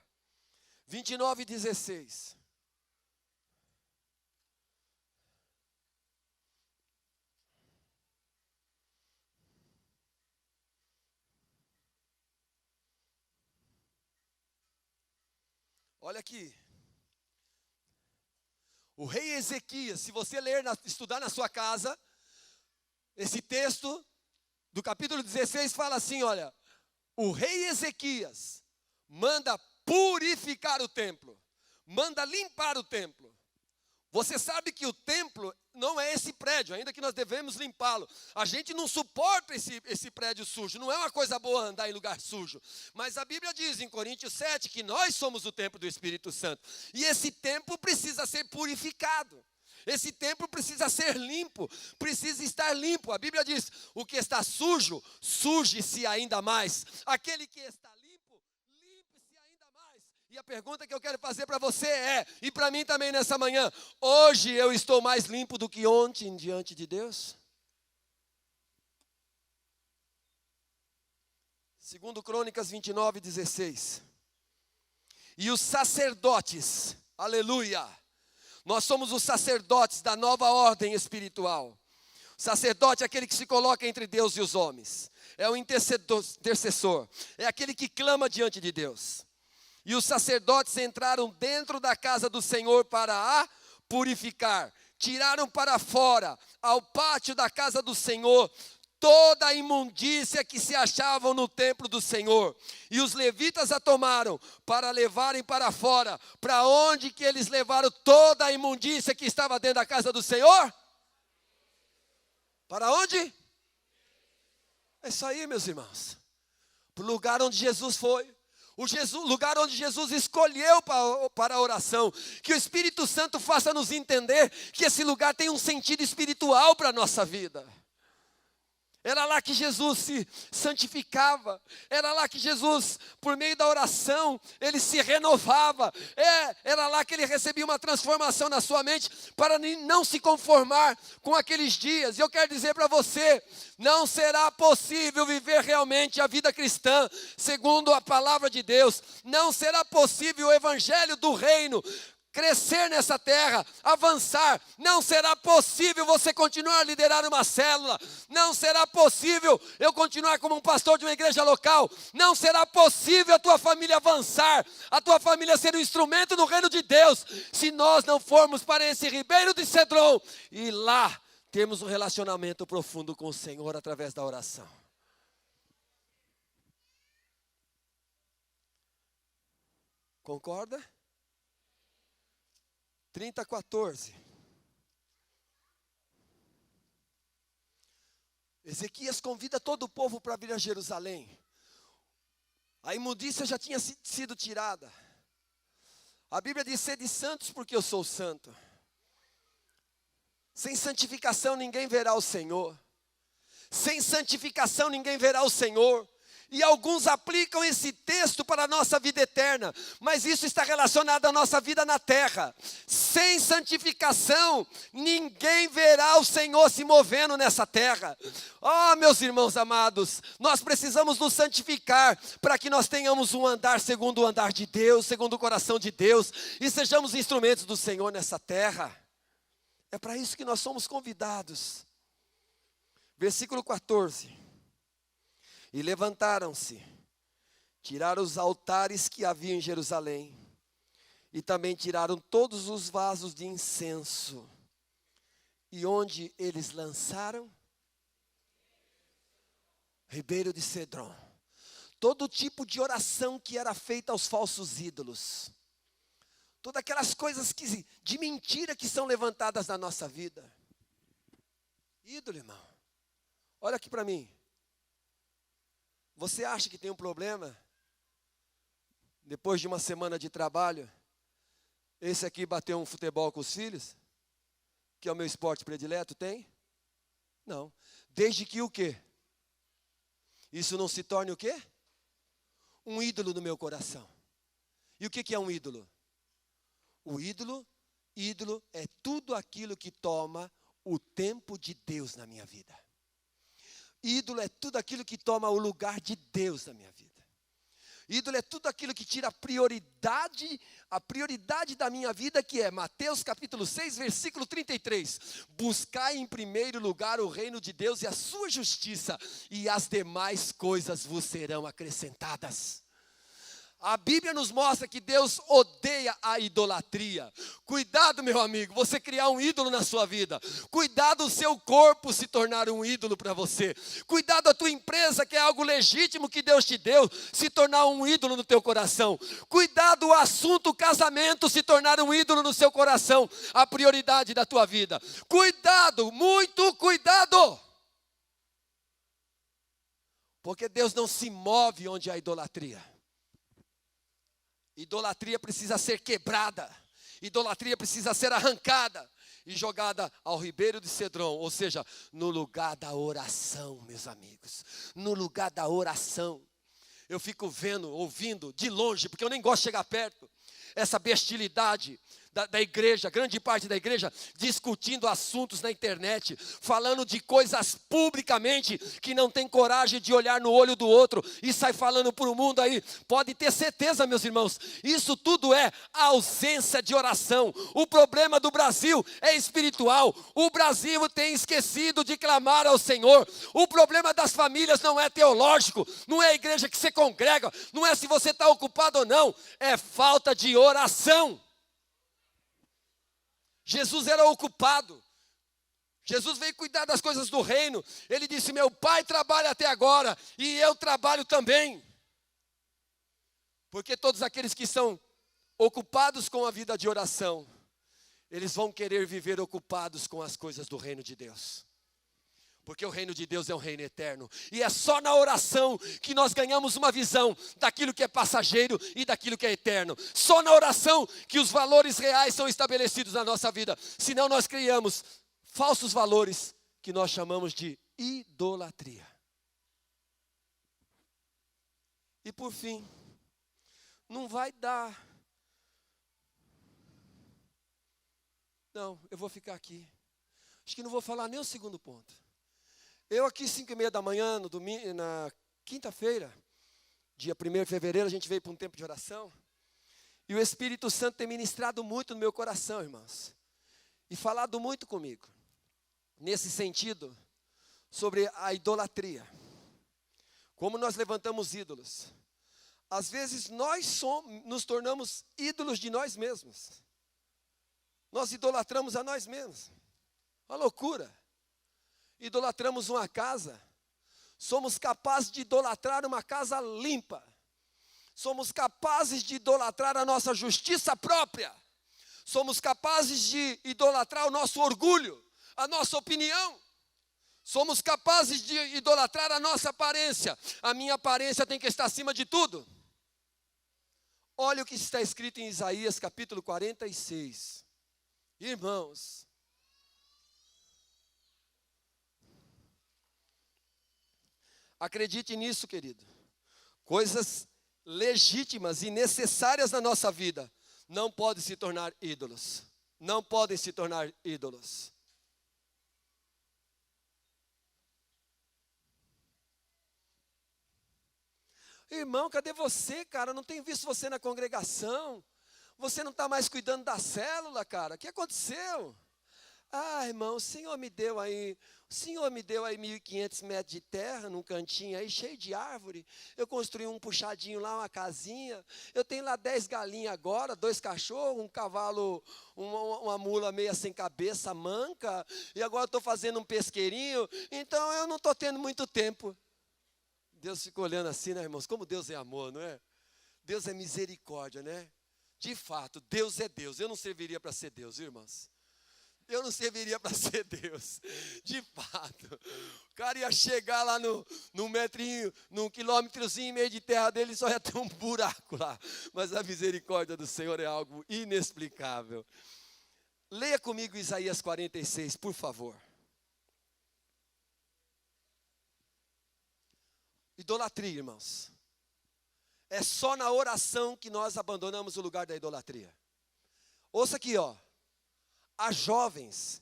29:16. Olha aqui. O rei Ezequias, se você ler, estudar na sua casa, esse texto do capítulo 16 fala assim, olha. O rei Ezequias manda purificar o templo, manda limpar o templo. Você sabe que o templo não é esse prédio, ainda que nós devemos limpá-lo. A gente não suporta esse prédio sujo, não é uma coisa boa andar em lugar sujo. Mas a Bíblia diz em Coríntios 7 que nós somos o templo do Espírito Santo. E esse templo precisa ser purificado. Esse templo precisa ser limpo, precisa estar limpo. A Bíblia diz, o que está sujo, suje-se ainda mais. Aquele que está limpo, limpe-se ainda mais. E a pergunta que eu quero fazer para você é, e para mim também nessa manhã, hoje eu estou mais limpo do que ontem diante de Deus? Segundo Crônicas 29:16. E os sacerdotes, aleluia, nós somos os sacerdotes da nova ordem espiritual. O sacerdote é aquele que se coloca entre Deus e os homens. É o intercessor. É aquele que clama diante de Deus. E os sacerdotes entraram dentro da casa do Senhor para a purificar. Tiraram para fora, ao pátio da casa do Senhor, toda a imundícia que se achavam no templo do Senhor. E os levitas a tomaram para levarem para fora. Para onde que eles levaram toda a imundícia que estava dentro da casa do Senhor? Para onde? É isso aí, meus irmãos. Para o lugar onde Jesus foi. Lugar onde Jesus escolheu para a oração. Que o Espírito Santo faça nos entender que esse lugar tem um sentido espiritual para a nossa vida. Era lá que Jesus se santificava, era lá que Jesus, por meio da oração, ele se renovava, era lá que ele recebia uma transformação na sua mente, para não se conformar com aqueles dias. E eu quero dizer para você, não será possível viver realmente a vida cristã, segundo a palavra de Deus, não será possível o evangelho do reino crescer nessa terra, avançar. Não será possível você continuar a liderar uma célula. Não será possível eu continuar como um pastor de uma igreja local. Não será possível a tua família avançar, a tua família ser um instrumento no reino de Deus, se nós não formos para esse ribeiro de Cedron e lá temos um relacionamento profundo com o Senhor através da oração. Concorda? 30:14. Ezequias convida todo o povo para vir a Jerusalém. A imundícia já tinha sido tirada. A Bíblia diz, sede santos porque eu sou santo. Sem santificação ninguém verá o Senhor. Sem santificação ninguém verá o Senhor. E alguns aplicam esse texto para a nossa vida eterna, mas isso está relacionado à nossa vida na terra. Sem santificação, ninguém verá o Senhor se movendo nessa terra. Oh, meus irmãos amados, nós precisamos nos santificar para que nós tenhamos um andar segundo o andar de Deus, segundo o coração de Deus, e sejamos instrumentos do Senhor nessa terra. É para isso que nós somos convidados. Versículo 14. E levantaram-se, tiraram os altares que havia em Jerusalém, e também tiraram todos os vasos de incenso. E onde eles lançaram? Ribeiro de Cedron. todo tipo de oração que era feita aos falsos ídolos, todas aquelas coisas de mentira que são levantadas na nossa vida. Ídolo, irmão. Olha aqui para mim. Você acha que tem um problema? Depois de uma semana de trabalho, esse aqui bateu um futebol com os filhos? Que é o meu esporte predileto, tem? Não. Desde que o quê? Isso não se torne o quê? Um ídolo no meu coração. E o que é um ídolo? O ídolo é tudo aquilo que toma o tempo de Deus na minha vida. Ídolo é tudo aquilo que toma o lugar de Deus na minha vida. Ídolo é tudo aquilo que tira a prioridade da minha vida, que é Mateus capítulo 6, versículo 33. Buscai em primeiro lugar o reino de Deus e a sua justiça, e as demais coisas vos serão acrescentadas. A Bíblia nos mostra que Deus odeia a idolatria. Cuidado, meu amigo, você criar um ídolo na sua vida. Cuidado o seu corpo se tornar um ídolo para você. Cuidado a tua empresa, que é algo legítimo que Deus te deu, se tornar um ídolo no teu coração. Cuidado o assunto casamento se tornar um ídolo no seu coração, a prioridade da tua vida. Cuidado, muito cuidado. Porque Deus não se move onde há idolatria. Idolatria precisa ser quebrada, idolatria precisa ser arrancada e jogada ao ribeiro de Cedron, ou seja, no lugar da oração, meus amigos, no lugar da oração. Eu fico vendo, ouvindo de longe, porque eu nem gosto de chegar perto, essa bestialidade da igreja, grande parte da igreja, discutindo assuntos na internet, falando de coisas publicamente, que não tem coragem de olhar no olho do outro, e sai falando para o mundo aí. Pode ter certeza, meus irmãos, isso tudo é ausência de oração. O problema do Brasil é espiritual, o Brasil tem esquecido de clamar ao Senhor. O problema das famílias não é teológico, não é a igreja que você congrega, não é se você está ocupado ou não, é falta de oração. Jesus era ocupado. Jesus veio cuidar das coisas do reino. Ele disse: meu pai trabalha até agora e eu trabalho também. Porque todos aqueles que são ocupados com a vida de oração, eles vão querer viver ocupados com as coisas do reino de Deus. Porque o reino de Deus é um reino eterno. E é só na oração que nós ganhamos uma visão daquilo que é passageiro e daquilo que é eterno. Só na oração que os valores reais são estabelecidos na nossa vida. Senão nós criamos falsos valores que nós chamamos de idolatria. E por fim, não vai dar. Não, eu vou ficar aqui. Acho que não vou falar nem o segundo ponto. Eu aqui 5:30 da manhã, no domingo, na quinta-feira, dia 1º de fevereiro, a gente veio para um tempo de oração. E o Espírito Santo tem ministrado muito no meu coração, irmãos. E falado muito comigo. Nesse sentido, sobre a idolatria. Como nós levantamos ídolos. Às vezes nós nos tornamos ídolos de nós mesmos. Nós idolatramos a nós mesmos. Uma loucura. Idolatramos uma casa, somos capazes de idolatrar uma casa limpa, somos capazes de idolatrar a nossa justiça própria, somos capazes de idolatrar o nosso orgulho, a nossa opinião, somos capazes de idolatrar a nossa aparência. A minha aparência tem que estar acima de tudo. Olha o que está escrito em Isaías capítulo 46, irmãos. Acredite nisso, querido. Coisas legítimas e necessárias na nossa vida não podem se tornar ídolos. Não podem se tornar ídolos. Irmão, cadê você, cara? Eu não tenho visto você na congregação. Você não está mais cuidando da célula, cara. O que aconteceu? Ah, irmão, o Senhor me deu aí 1.500 metros de terra, num cantinho aí, cheio de árvore. Eu construí um puxadinho lá, uma casinha. Eu tenho lá 10 galinhas agora, 2 cachorros, um cavalo, uma mula meia sem cabeça, manca. E agora eu estou fazendo um pesqueirinho. Então eu não estou tendo muito tempo. Deus fica olhando assim, né, irmãos? Como Deus é amor, não é? Deus é misericórdia, né? De fato, Deus é Deus. Eu não serviria para ser Deus, irmãos. Eu não serviria para ser Deus, de fato. O cara ia chegar lá no metrinho, num quilômetrozinho e meio de terra dele, só ia ter um buraco lá. Mas a misericórdia do Senhor é algo inexplicável. Leia comigo Isaías 46, por favor. Idolatria, irmãos. É só na oração que nós abandonamos o lugar da idolatria. Ouça aqui, ó. Há jovens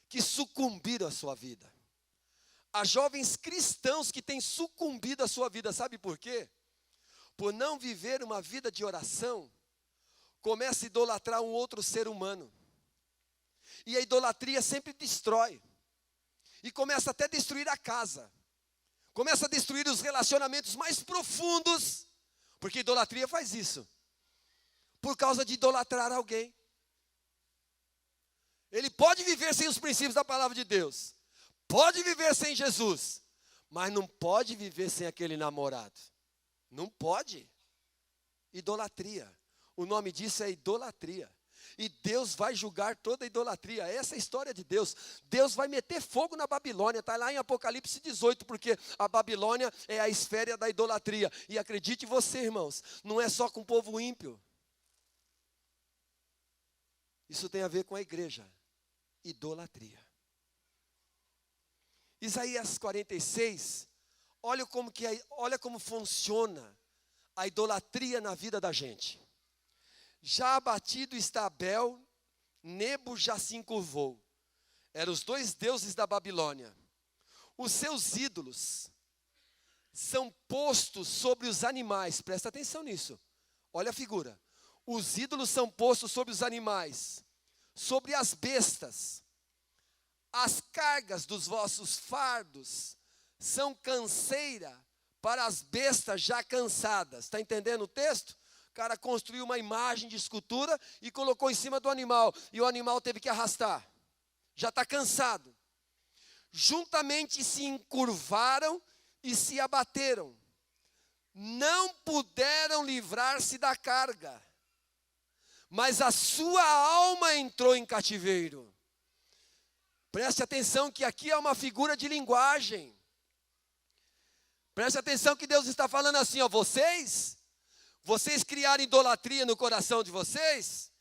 que sucumbiram à sua vida. Há jovens cristãos que têm sucumbido à sua vida, sabe por quê? Por não viver uma vida de oração, começa a idolatrar um outro ser humano. E a idolatria sempre destrói. E começa até a destruir a casa. Começa a destruir os relacionamentos mais profundos, porque idolatria faz isso. Por causa de idolatrar alguém. Ele pode viver sem os princípios da palavra de Deus. Pode viver sem Jesus. Mas não pode viver sem aquele namorado. Não pode. Idolatria. O nome disso é idolatria. E Deus vai julgar toda a idolatria. Essa é a história de Deus. Deus vai meter fogo na Babilônia. Está lá em Apocalipse 18, porque a Babilônia é a esfera da idolatria. E acredite você, irmãos, não é só com o povo ímpio. Isso tem a ver com a igreja. Idolatria. Isaías 46, olha como funciona a idolatria na vida da gente. Já abatido está Abel, Nebo já se encurvou. Eram os dois deuses da Babilônia. Os seus ídolos são postos sobre os animais. Presta atenção nisso. Olha a figura. Os ídolos são postos sobre os animais, sobre as bestas. As cargas dos vossos fardos são canseira para as bestas já cansadas. Está entendendo o texto? O cara construiu uma imagem de escultura e colocou em cima do animal. E o animal teve que arrastar. Já está cansado. Juntamente se encurvaram e se abateram. Não puderam livrar-se da carga. Mas a sua alma entrou em cativeiro. Preste atenção que aqui é uma figura de linguagem. Preste atenção que Deus está falando assim, ó, vocês criaram idolatria no coração de vocês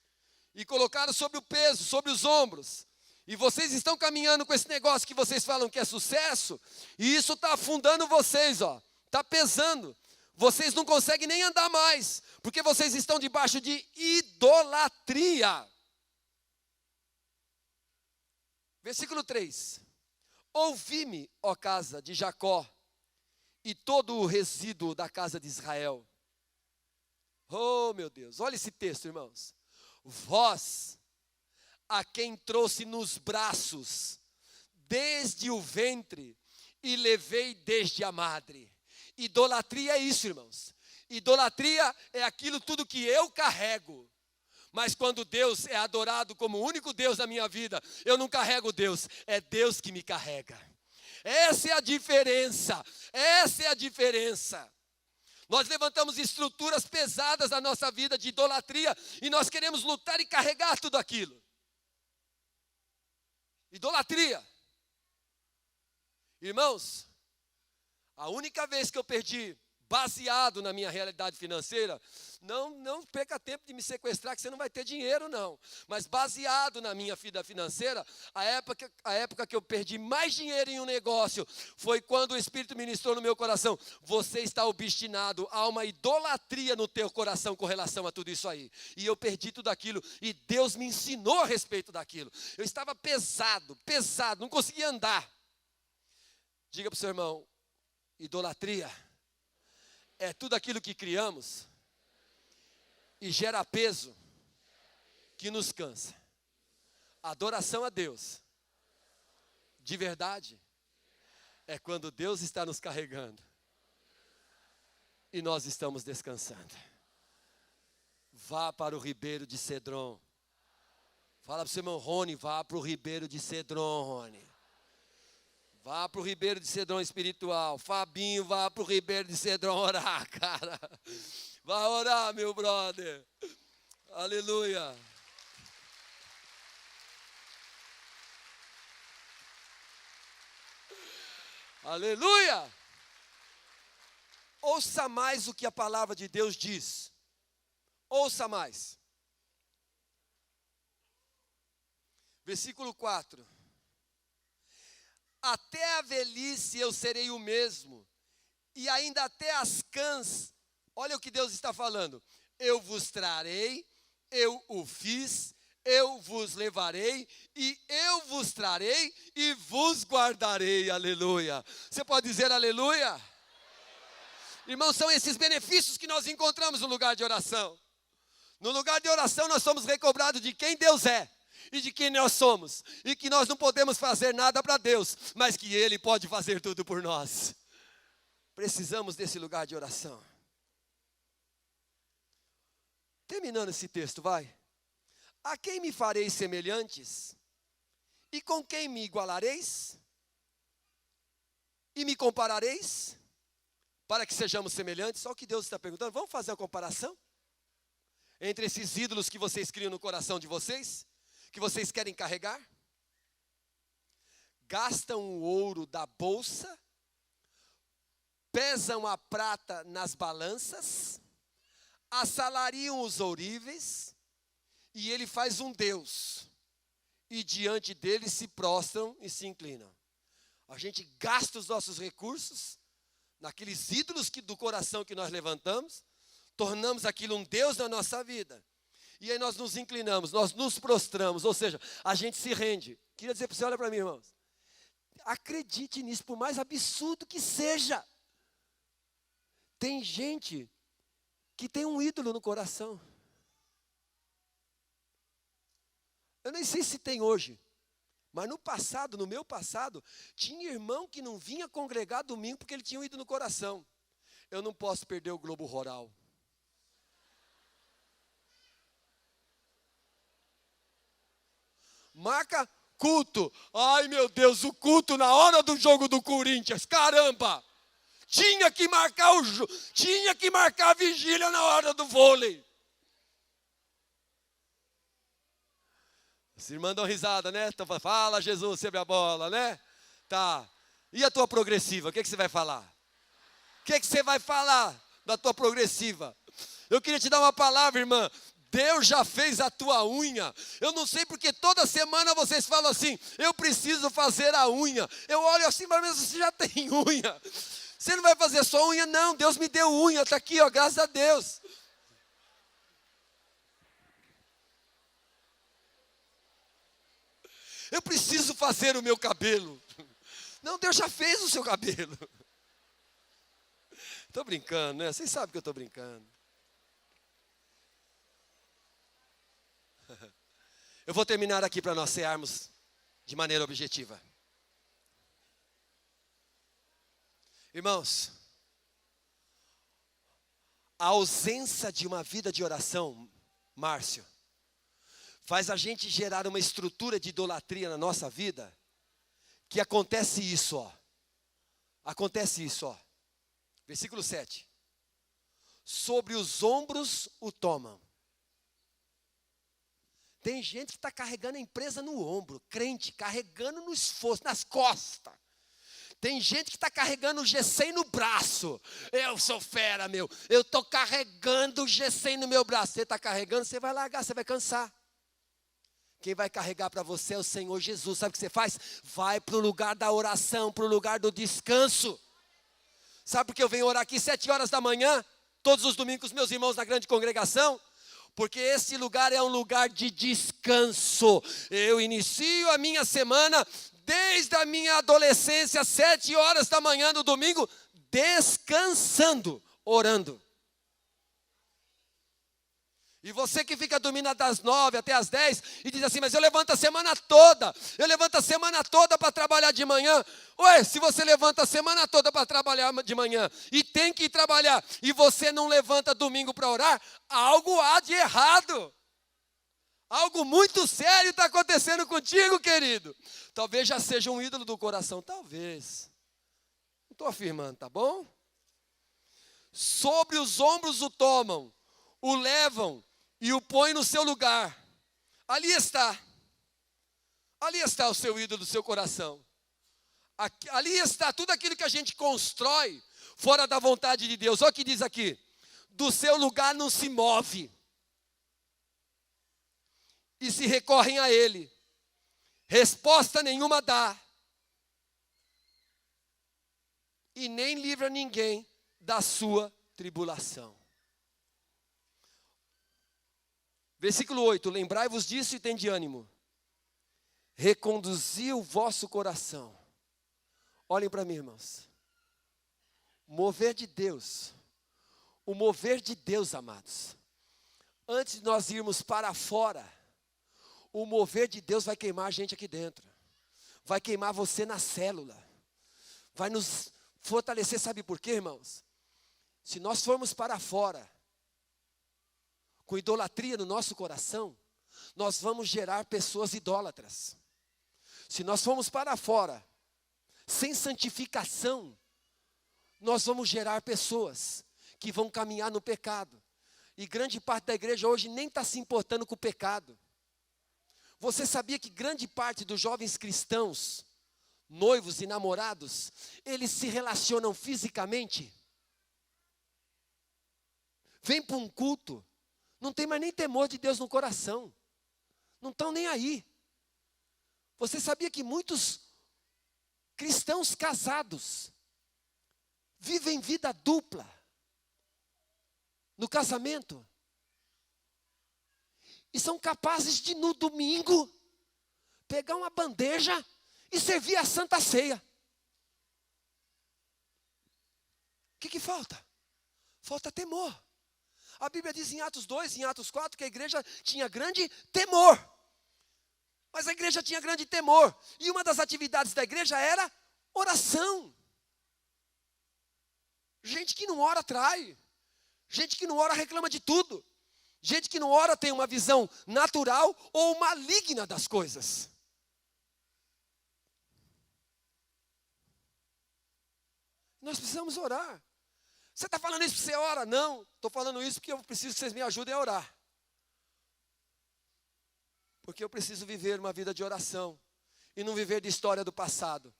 e colocaram sobre o peso, sobre os ombros. E vocês estão caminhando com esse negócio que vocês falam que é sucesso, e isso está afundando vocês, ó, está pesando. Vocês não conseguem nem andar mais, porque vocês estão debaixo de idolatria. Versículo 3. Ouvi-me, ó casa de Jacó, e todo o resíduo da casa de Israel. Oh, meu Deus, olha esse texto, irmãos. Vós, a quem trouxe nos braços, desde o ventre, e levei desde a madre. Idolatria é isso, irmãos. Idolatria é aquilo tudo que eu carrego. Mas quando Deus é adorado como o único Deus da minha vida, eu não carrego Deus, é Deus que me carrega. Essa é a diferença, essa é a diferença. Nós levantamos estruturas pesadas na nossa vida de idolatria e nós queremos lutar e carregar tudo aquilo. Idolatria. Irmãos, a única vez que eu perdi baseado na minha realidade financeira, não perca tempo de me sequestrar que você não vai ter dinheiro não, mas baseado na minha vida financeira, a época que eu perdi mais dinheiro em um negócio, foi quando o Espírito ministrou no meu coração, você está obstinado a uma idolatria no teu coração com relação a tudo isso aí, e eu perdi tudo aquilo, e Deus me ensinou a respeito daquilo, eu estava pesado, não conseguia andar. Diga para o seu irmão, idolatria é tudo aquilo que criamos e gera peso que nos cansa. Adoração a Deus, de verdade, é quando Deus está nos carregando e nós estamos descansando. Vá para o ribeiro de Cedron. Fala para o seu irmão, Rony, vá para o ribeiro de Cedron, Rony. Vá para o Ribeiro de Cedron espiritual. Fabinho, vá para o Ribeiro de Cedron orar, cara. Vai orar, meu brother. Aleluia. Aleluia. Ouça mais o que a palavra de Deus diz. Ouça mais. Versículo 4. Até a velhice eu serei o mesmo, e ainda até as cãs, olha o que Deus está falando. Eu vos trarei, eu o fiz, eu vos levarei, e eu vos trarei, e vos guardarei, aleluia. Você pode dizer aleluia? Irmãos, são esses benefícios que nós encontramos no lugar de oração. No lugar de oração nós somos recobrados de quem Deus é. E de quem nós somos, e que nós não podemos fazer nada para Deus, mas que Ele pode fazer tudo por nós. Precisamos desse lugar de oração. Terminando esse texto, vai. A quem me fareis semelhantes? E com quem me igualareis? E me comparareis? Para que sejamos semelhantes? Só o que Deus está perguntando. Vamos fazer uma comparação? Entre esses ídolos que vocês criam no coração de vocês? Que vocês querem carregar? Gastam o ouro da bolsa, pesam a prata nas balanças, assalariam os ouríveis, e ele faz um Deus, e diante dele se prostram e se inclinam. A gente gasta os nossos recursos, naqueles ídolos do coração que nós levantamos, tornamos aquilo um Deus na nossa vida. E aí nós nos inclinamos, nós nos prostramos, ou seja, a gente se rende. Queria dizer para você, olha para mim, irmãos. Acredite nisso, por mais absurdo que seja. Tem gente que tem um ídolo no coração. Eu nem sei se tem hoje, mas no passado, no meu passado, tinha irmão que não vinha congregar domingo porque ele tinha um ídolo no coração. Eu não posso perder o Globo Rural. Marca culto. Ai, meu Deus, o culto na hora do jogo do Corinthians. Caramba! Tinha que marcar a vigília na hora do vôlei. Os irmãos dão risada, né? Então, fala, Jesus, recebe a bola, né? Tá. E a tua progressiva? O que você vai falar? O que você vai falar da tua progressiva? Eu queria te dar uma palavra, irmã. Deus já fez a tua unha. Eu não sei porque toda semana vocês falam assim, eu preciso fazer a unha. Eu olho assim, mas você já tem unha. Você não vai fazer só unha? Não, Deus me deu unha, está aqui, ó, graças a Deus. Eu preciso fazer o meu cabelo. Não, Deus já fez o seu cabelo. Estou brincando, né? Vocês sabem que eu estou brincando. Eu vou terminar aqui para nós cearmos de maneira objetiva. Irmãos, a ausência de uma vida de oração, Márcio, faz a gente gerar uma estrutura de idolatria na nossa vida, que acontece isso, ó. Acontece isso, ó. Versículo 7. Sobre os ombros o tomam. Tem gente que está carregando a empresa no ombro, crente, carregando no esforço, nas costas. Tem gente que está carregando o G100 no braço. Eu sou fera, meu. Eu estou carregando o G100 no meu braço. Você está carregando, você vai largar, você vai cansar. Quem vai carregar para você é o Senhor Jesus. Sabe o que você faz? Vai para o lugar da oração, para o lugar do descanso. Sabe por que eu venho orar aqui 7 horas da manhã? Todos os domingos com os meus irmãos na grande congregação? Porque esse lugar é um lugar de descanso. Eu inicio a minha semana desde a minha adolescência, 7 horas da manhã no domingo, descansando, orando. E você que fica dormindo das 9 até as 10 e diz assim, mas eu levanto a semana toda. Eu levanto a semana toda para trabalhar de manhã. Ué, se você levanta a semana toda para trabalhar de manhã e tem que ir trabalhar e você não levanta domingo para orar, algo há de errado. Algo muito sério está acontecendo contigo, querido. talvez já seja um ídolo do coração, talvez. Não estou afirmando, tá bom? Sobre os ombros o tomam, o levam e o põem no seu lugar. Ali está o seu ídolo do seu coração. Ali está tudo aquilo que a gente constrói fora da vontade de Deus. Olha o que diz aqui: do seu lugar não se move, e se recorrem a ele, resposta nenhuma dá, e nem livra ninguém da sua tribulação. Versículo 8: lembrai-vos disso e tende ânimo, reconduzi o vosso coração. Olhem para mim, irmãos. Mover de Deus, o mover de Deus, amados, antes de nós irmos para fora, o mover de Deus vai queimar a gente aqui dentro, vai queimar você na célula, vai nos fortalecer. Sabe por quê, irmãos? Se nós formos para fora, com idolatria no nosso coração, nós vamos gerar pessoas idólatras. Se nós formos para fora, sem santificação, nós vamos gerar pessoas que vão caminhar no pecado. E grande parte da igreja hoje nem está se importando com o pecado. Você sabia que grande parte dos jovens cristãos, noivos e namorados, eles se relacionam fisicamente? Vem para um culto, não tem mais nem temor de Deus no coração. Não estão nem aí. Você sabia que muitos cristãos casados vivem vida dupla no casamento? E são capazes de, no domingo, pegar uma bandeja e servir a Santa Ceia. O que falta? Falta temor. A Bíblia diz em Atos 2, em Atos 4, que a igreja tinha grande temor. Mas a igreja tinha grande temor. E uma das atividades da igreja era oração. Gente que não ora trai. Gente que não ora reclama de tudo. Gente que não ora tem uma visão natural ou maligna das coisas. Nós precisamos orar. Você está falando isso porque você ora? Não, estou falando isso porque eu preciso que vocês me ajudem a orar. Porque eu preciso viver uma vida de oração e não viver de história do passado.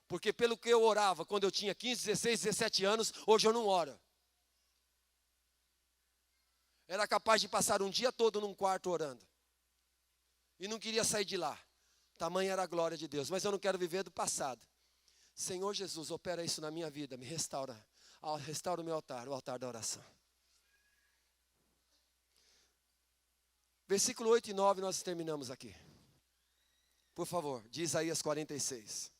Porque pelo que eu orava quando eu tinha 15, 16, 17 anos, hoje eu não oro. Era capaz de passar um dia todo num quarto orando. E não queria sair de lá. Tamanha era a glória de Deus. Mas eu não quero viver do passado. Senhor Jesus, opera isso na minha vida. Me restaura. Restaura o meu altar, o altar da oração. Versículo 8 e 9 nós terminamos aqui. Por favor, de Isaías 46.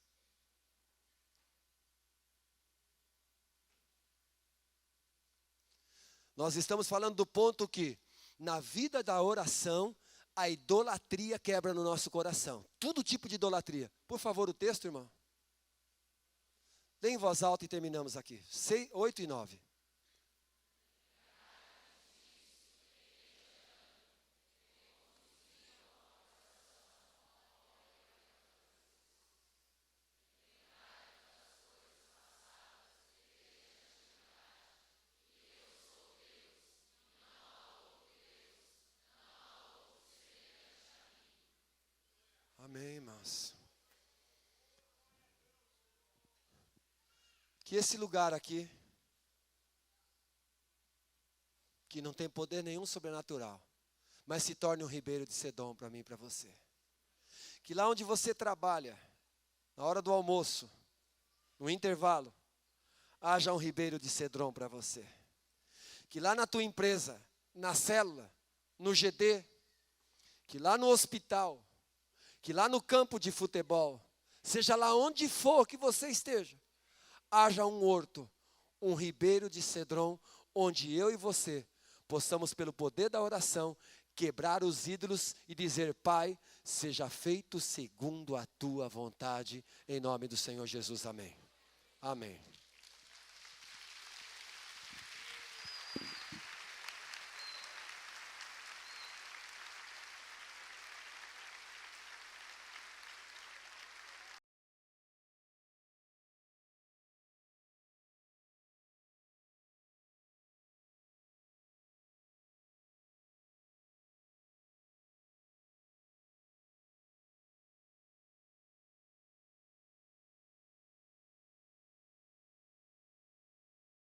Nós estamos falando do ponto que, na vida da oração, a idolatria quebra no nosso coração. Todo tipo de idolatria. Por favor, o texto, irmão. Dê em voz alta e terminamos aqui. 8 e 9. Amém, irmãos. Que esse lugar aqui, que não tem poder nenhum sobrenatural, mas se torne um ribeiro de Cedron para mim e para você. Que lá onde você trabalha, na hora do almoço, no intervalo, haja um ribeiro de Cedron para você. Que lá na tua empresa, na célula, no GD, que lá no hospital, que lá no campo de futebol, seja lá onde for que você esteja, haja um horto, um ribeiro de Cedron, onde eu e você possamos, pelo poder da oração, quebrar os ídolos e dizer: Pai, seja feito segundo a tua vontade, em nome do Senhor Jesus, amém. Amém.